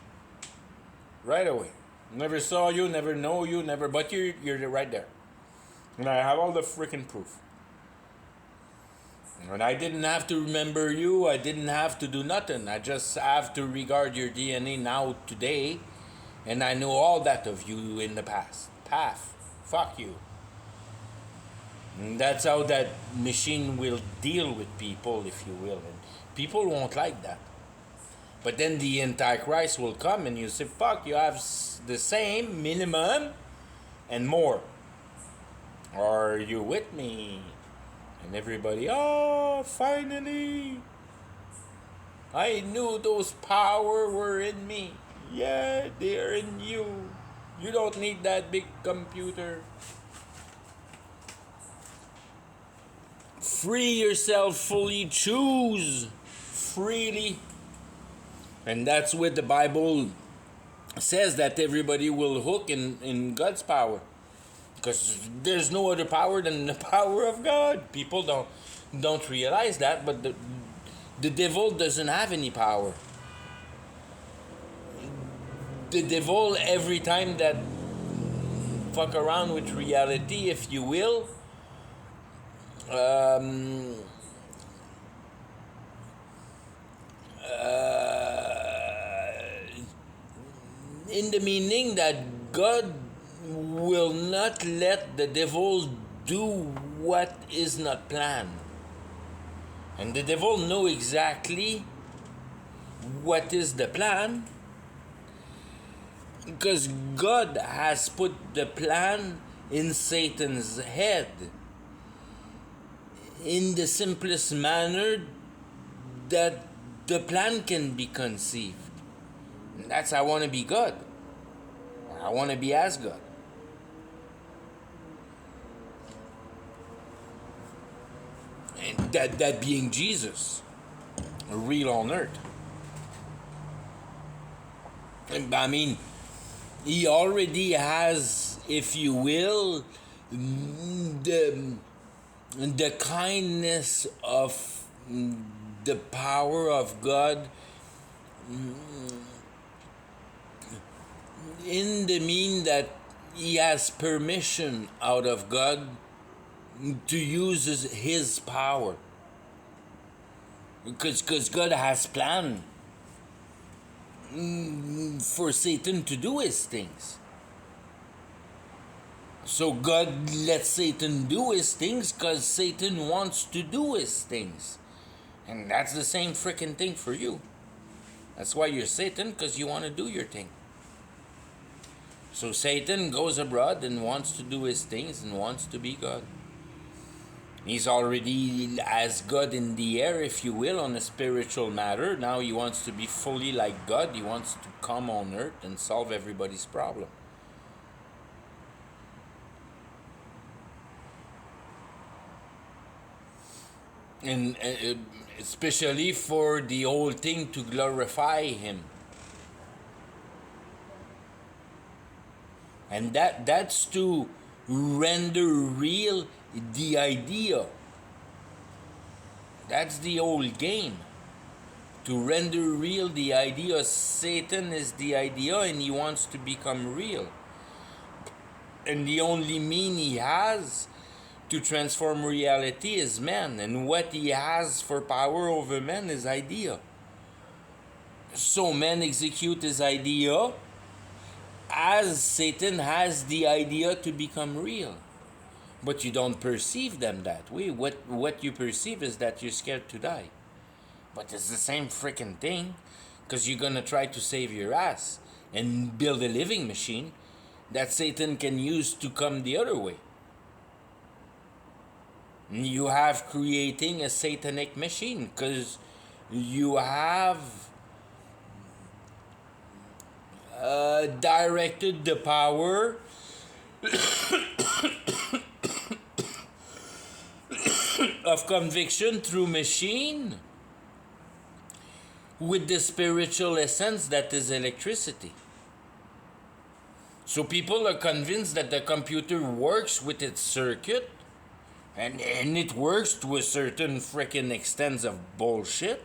Right away. Never saw you, never know you, never, but you're right there. And I have all the freaking proof. And I didn't have to remember you, I didn't have to do nothing. I just have to regard your DNA now, today, and I know all that of you in the past. Path. Fuck you. And that's how that machine will deal with people, if you will. And people won't like that. But then the Antichrist will come and you say, fuck, you have the same minimum and more. Are you with me? And everybody, oh, finally. I knew those power were in me. Yeah, they're in you. You don't need that big computer. Free yourself fully, choose freely. And that's what the Bible says, that everybody will hook in God's power. Because there's no other power than the power of God. People don't realize that, but the devil doesn't have any power. The devil, every time that fuck around with reality, if you will, in the meaning that God will not let the devil do what is not planned. And the devil know exactly what is the plan, because God has put the plan in Satan's head in the simplest manner that the plan can be conceived. And that's, I want to be God. I want to be as God. And that being Jesus, real on earth. I mean, he already has, if you will, the kindness of the power of God, in the mean that he has permission out of God to use his power, because God has planned for Satan to do his things. So God lets Satan do his things because Satan wants to do his things. And that's the same freaking thing for you. That's why you're Satan, because you want to do your thing. So Satan goes abroad and wants to do his things and wants to be God. He's already as God in the air, if you will, on a spiritual matter. Now he wants to be fully like God. He wants to come on earth and solve everybody's problem. And especially for the whole thing to glorify him. And that's to render real the idea. That's the whole game. To render real the idea. Satan is the idea and he wants to become real. And the only mean he has to transform reality is man. And what he has for power over man is idea. So man execute his idea as Satan has the idea to become real. But you don't perceive them that way. What you perceive is that you're scared to die. But it's the same freaking thing, because you're going to try to save your ass and build a living machine that Satan can use to come the other way. You have creating a satanic machine, because you have directed the power of conviction through machine with the spiritual essence that is electricity. So people are convinced that the computer works with its circuit, and it works to a certain freaking extent of bullshit.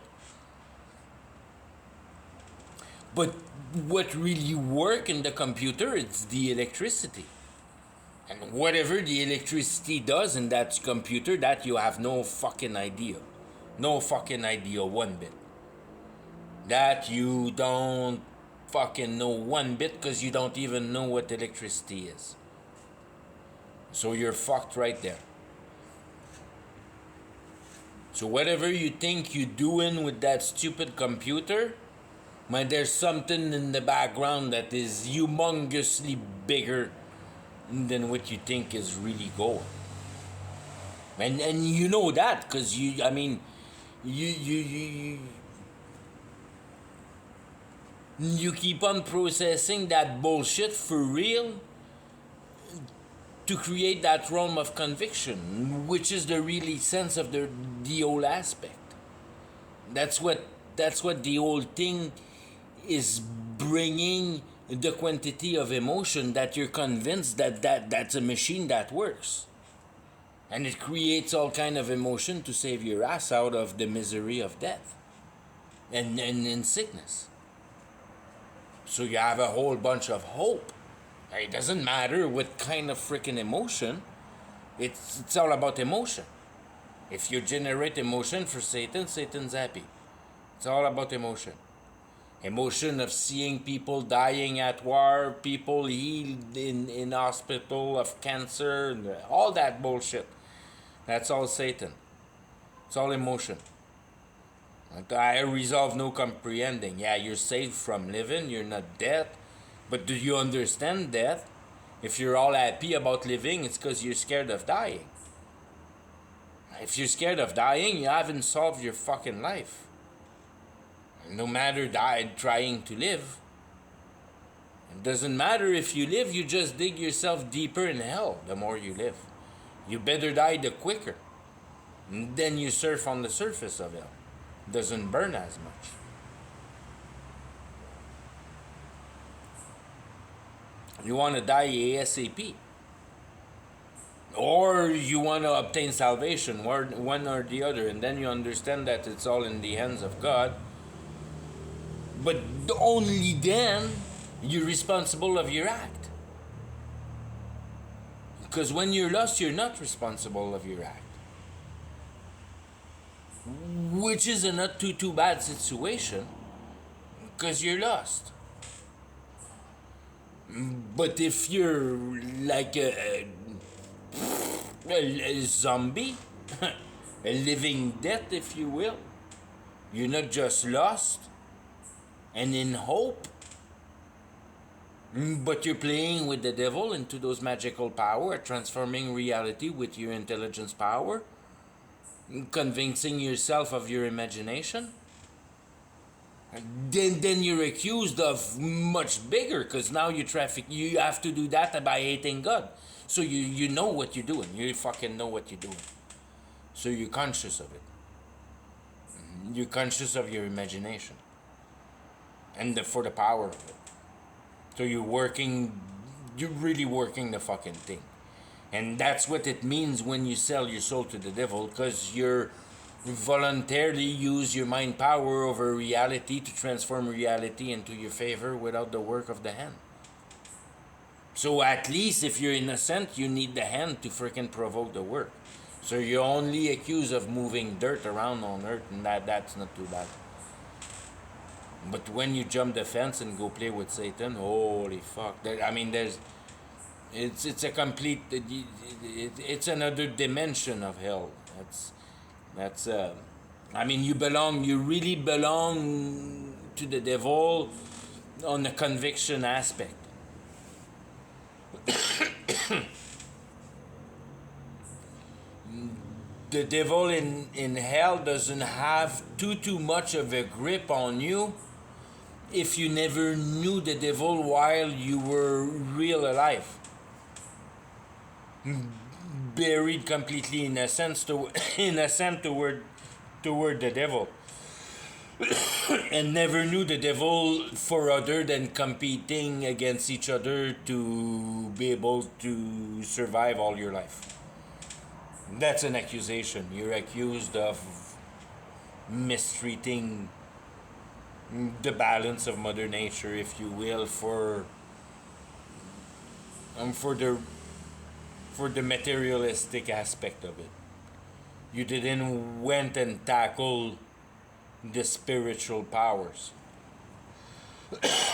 But what really works in the computer is the electricity. And whatever the electricity does in that computer, that you have no fucking idea. No fucking idea one bit. That you don't fucking know one bit because you don't even know what electricity is. So you're fucked right there. So whatever you think you're doing with that stupid computer, man, there's something in the background that is humongously bigger than what you think is really going. And you know that because you keep on processing that bullshit for real to create that realm of conviction, which is the really sense of the whole aspect. That's what the whole thing is bringing, the quantity of emotion that you're convinced that's a machine that works. And it creates all kind of emotion to save your ass out of the misery of death and in sickness. So you have a whole bunch of hope. It doesn't matter what kind of freaking emotion. It's all about emotion. If you generate emotion for Satan, Satan's happy. It's all about emotion. Emotion of seeing people dying at war, people healed in hospital of cancer, and all that bullshit. That's all Satan. It's all emotion. I resolve no comprehending. Yeah, you're saved from living, you're not dead. But do you understand death? If you're all happy about living, it's because you're scared of dying. If you're scared of dying, you haven't solved your fucking life. No matter trying to live. It doesn't matter if you live, you just dig yourself deeper in hell the more you live. You better die the quicker. And then you surf on the surface of hell. It doesn't burn as much. You want to die ASAP. Or you want to obtain salvation, one or the other, and then you understand that it's all in the hands of God. But only then you're responsible of your act. Because when you're lost, you're not responsible of your act. Which is a not too bad situation, because you're lost. But if you're like a zombie, a living death, if you will, you're not just lost and in hope, but you're playing with the devil into those magical power, transforming reality with your intelligence power, convincing yourself of your imagination. Then you're accused of much bigger, because now you have to do that by hating God. So you know what you're doing. You fucking know what you're doing. So you're conscious of it. You're conscious of your imagination. And for the power of it. So you're really working the fucking thing. And that's what it means when you sell your soul to the devil, because you're voluntarily use your mind power over reality to transform reality into your favor without the work of the hand. So at least if you're innocent, you need the hand to freaking provoke the work. So you're only accused of moving dirt around on earth, and that's not too bad. But when you jump the fence and go play with Satan, holy fuck! It's a complete. It's another dimension of hell. You really belong to the devil on the conviction aspect. The devil in hell doesn't have too much of a grip on you if you never knew the devil while you were real alive. Buried completely innocent toward the devil. and never knew the devil for other than competing against each other to be able to survive all your life. That's an accusation. You're accused of mistreating the balance of Mother Nature, if you will, um, for the for the materialistic aspect of it. You didn't went and tackle the spiritual powers.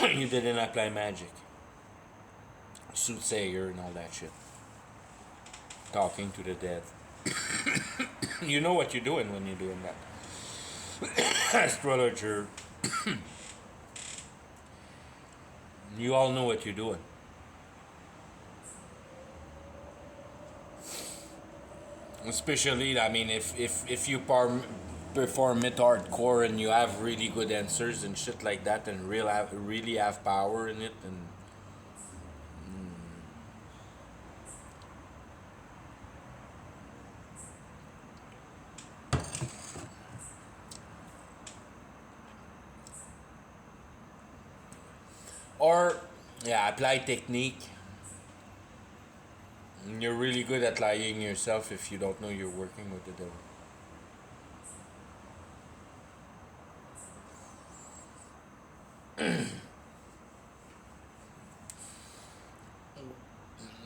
You didn't apply magic, soothsayer, and all that shit. Talking to the dead. You know what you're doing when you're doing that. Astrologer. You all know what you're doing. Especially, I mean, if you perform it hardcore and you have really good answers and shit like that, and really have power in it, and or yeah, apply technique. You're really good at lying yourself if you don't know you're working with the devil.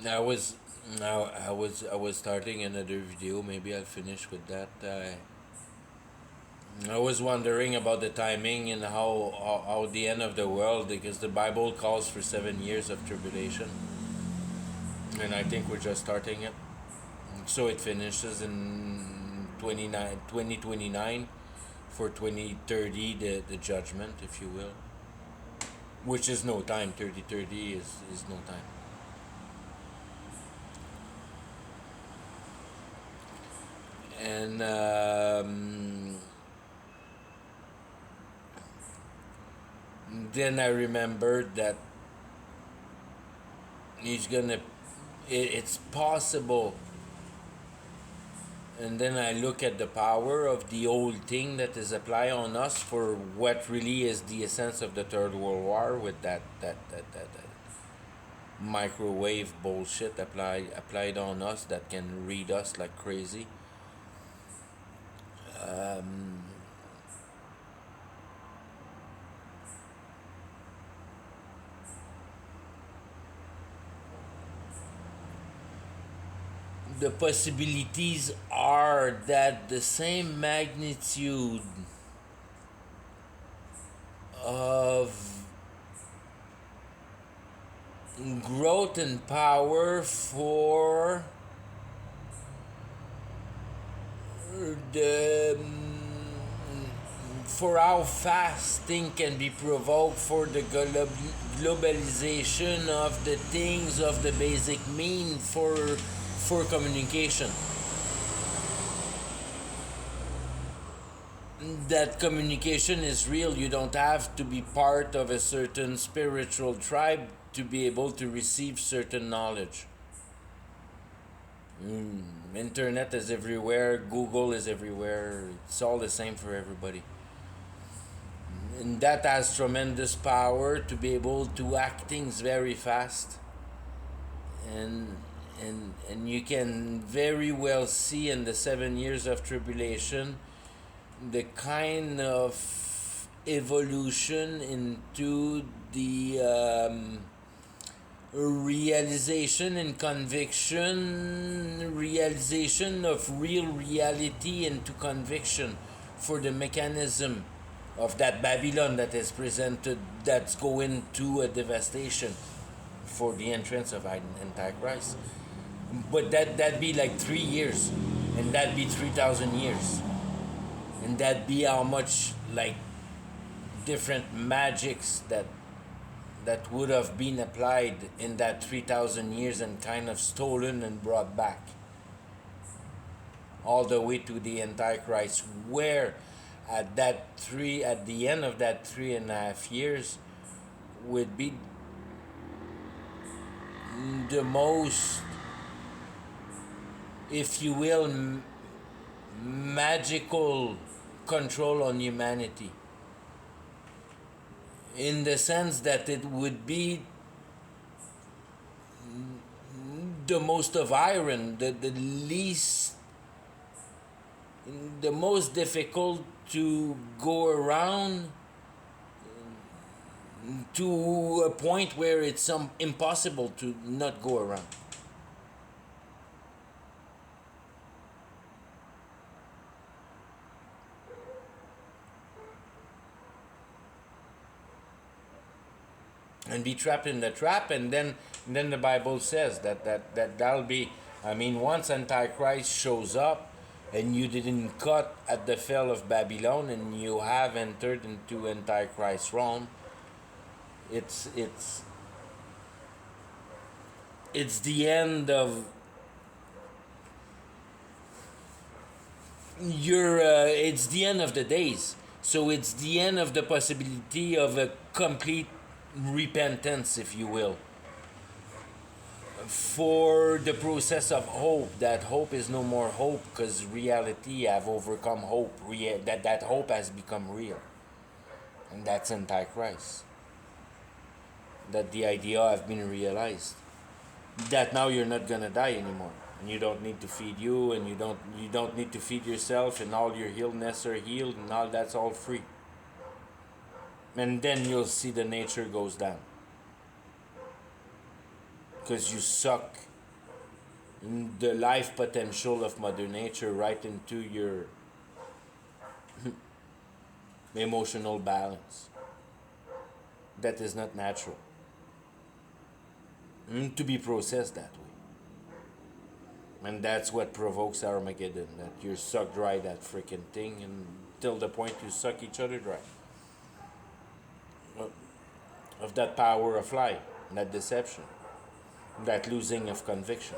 I was I was starting another video. Maybe I'll finish with that. I was wondering about the timing and how the end of the world, because the Bible calls for 7 years of tribulation, and I think we're just starting it. So it finishes in 2029 for 2030, the judgment, if you will, which is no time. 3030 is no time. And then I remembered that he's gonna it's possible, and then I look at the power of the old thing that is applied on us for what really is the essence of the Third World War, with that microwave bullshit applied on us that can read us like crazy. Um, the possibilities are that the same magnitude of growth and power the for how fast things can be provoked, for the globalization of the things, of the basic mean for communication. That communication is real. You don't have to be part of a certain spiritual tribe to be able to receive certain knowledge. Internet is everywhere, Google is everywhere, it's all the same for everybody. And that has tremendous power to be able to act things very fast. And and you can very well see in the 7 years of tribulation the kind of evolution into the realization and conviction, realization of real reality into conviction for the mechanism of that Babylon that is presented, that's going to a devastation for the entrance of Antichrist. But that'd be like 3 years, and that'd be 3,000 years, and that'd be how much like different magics that would have been applied in that 3,000 years and kind of stolen and brought back all the way to the Antichrist, where at the end of that 3.5 years would be the most, if you will, magical control on humanity. in the sense that it would be the most of iron, the least, the most difficult to go around to a point where it's impossible to not go around. And be trapped in the trap, and then the Bible says that'll be, I mean, once Antichrist shows up and you didn't cut at the fell of Babylon and you have entered into Antichrist realm, it's the end of your it's the end of the days. So it's the end of the possibility of a complete repentance, if you will, for the process of hope. That hope is no more hope because reality have overcome hope. That hope has become real, and that's Antichrist. That the idea have been realized that now you're not gonna die anymore, and you don't need to feed you, and you don't need to feed yourself, and all your illness are healed, and all that's all free. And then you'll see the nature goes down because you suck the life potential of Mother Nature right into your emotional balance. That is not natural to be processed that way. And that's what provokes Armageddon, that you suck dry that freaking thing until the point you suck each other dry. Of that power of lie, that deception, that losing of conviction.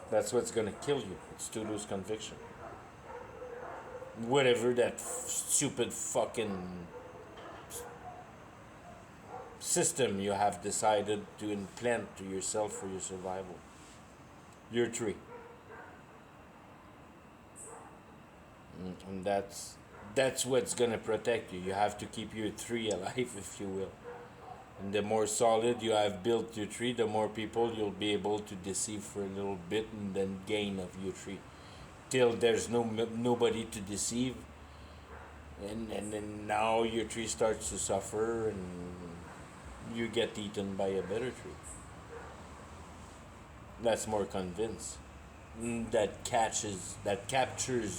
That's what's gonna kill you. It's to lose conviction. Whatever that stupid fucking system you have decided to implant to yourself for your survival. Your tree. And that's what's gonna protect you. You have to keep your tree alive, if you will. And the more solid you have built your tree, the more people you'll be able to deceive for a little bit and then gain of your tree. Till there's nobody to deceive. And then now your tree starts to suffer and you get eaten by a better tree. That's more convinced. That captures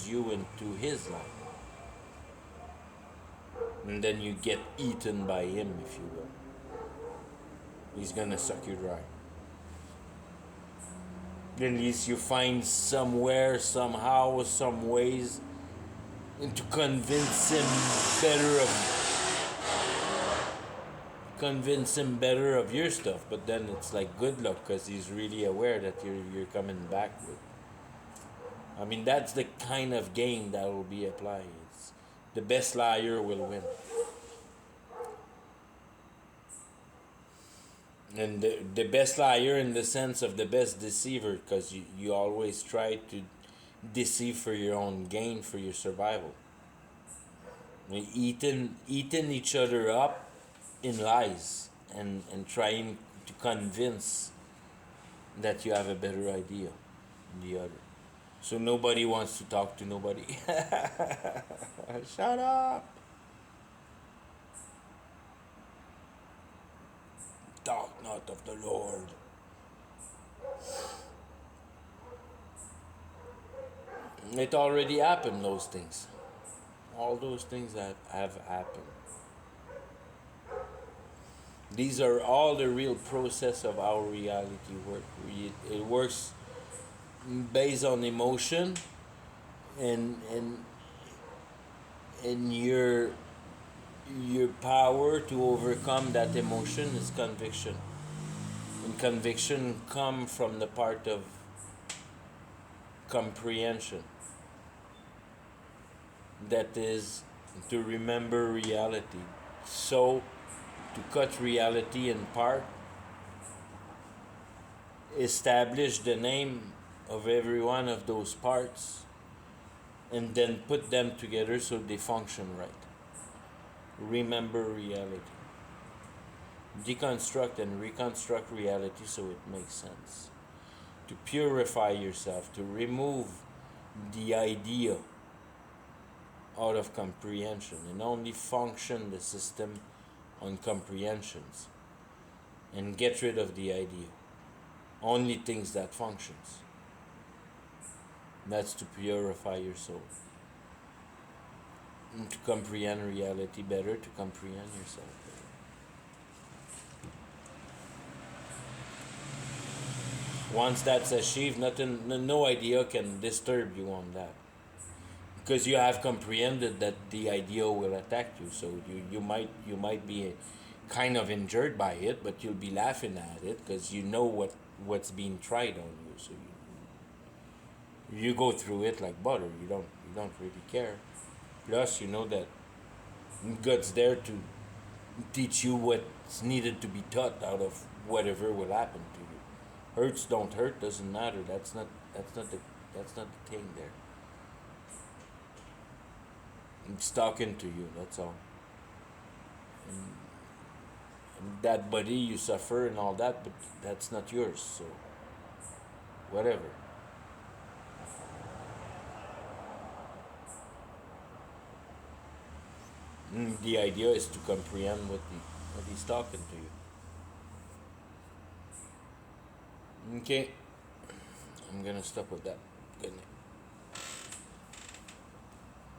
you into his life. And then you get eaten by him, if you will. He's gonna suck you dry. At least you find somewhere, somehow, some ways to convince him better of your stuff. But then it's like good luck, because he's really aware that you're coming back with. I mean, that's the kind of game that will be applied. It's the best liar will win. And the best liar in the sense of the best deceiver, because you always try to deceive for your own gain, for your survival. Eating each other up in lies and trying to convince that you have a better idea than the other. So nobody wants to talk to nobody. Shut up. Talk not of the Lord. It already happened, those things. All those things have happened. These are all the real process of how reality works. It works based on emotion and your power to overcome that emotion is conviction. And conviction come from the part of comprehension. That is to remember reality. So to cut reality in part, establish the name of every one of those parts, and then put them together so they function right. Remember reality. deconstruct and reconstruct reality so it makes sense. To purify yourself, to remove the idea out of comprehension and only function the system on comprehensions and get rid of the idea. Only things that functions. That's to purify your soul. And to comprehend reality better, to comprehend yourself better. Once that's achieved, no idea can disturb you on that. Because you have comprehended that the idea will attack you, so you might be kind of injured by it, but you'll be laughing at it because you know what's being tried on you. So you go through it like butter. You don't really care. Plus, you know that God's there to teach you what's needed to be taught out of whatever will happen to you. Hurts don't hurt, doesn't matter. That's not the thing there. It's talking to you. That's all. And that body you suffer and all that, but that's not yours. So whatever. The idea is to comprehend what he's talking to you. Okay, I'm gonna stop with that. Good night.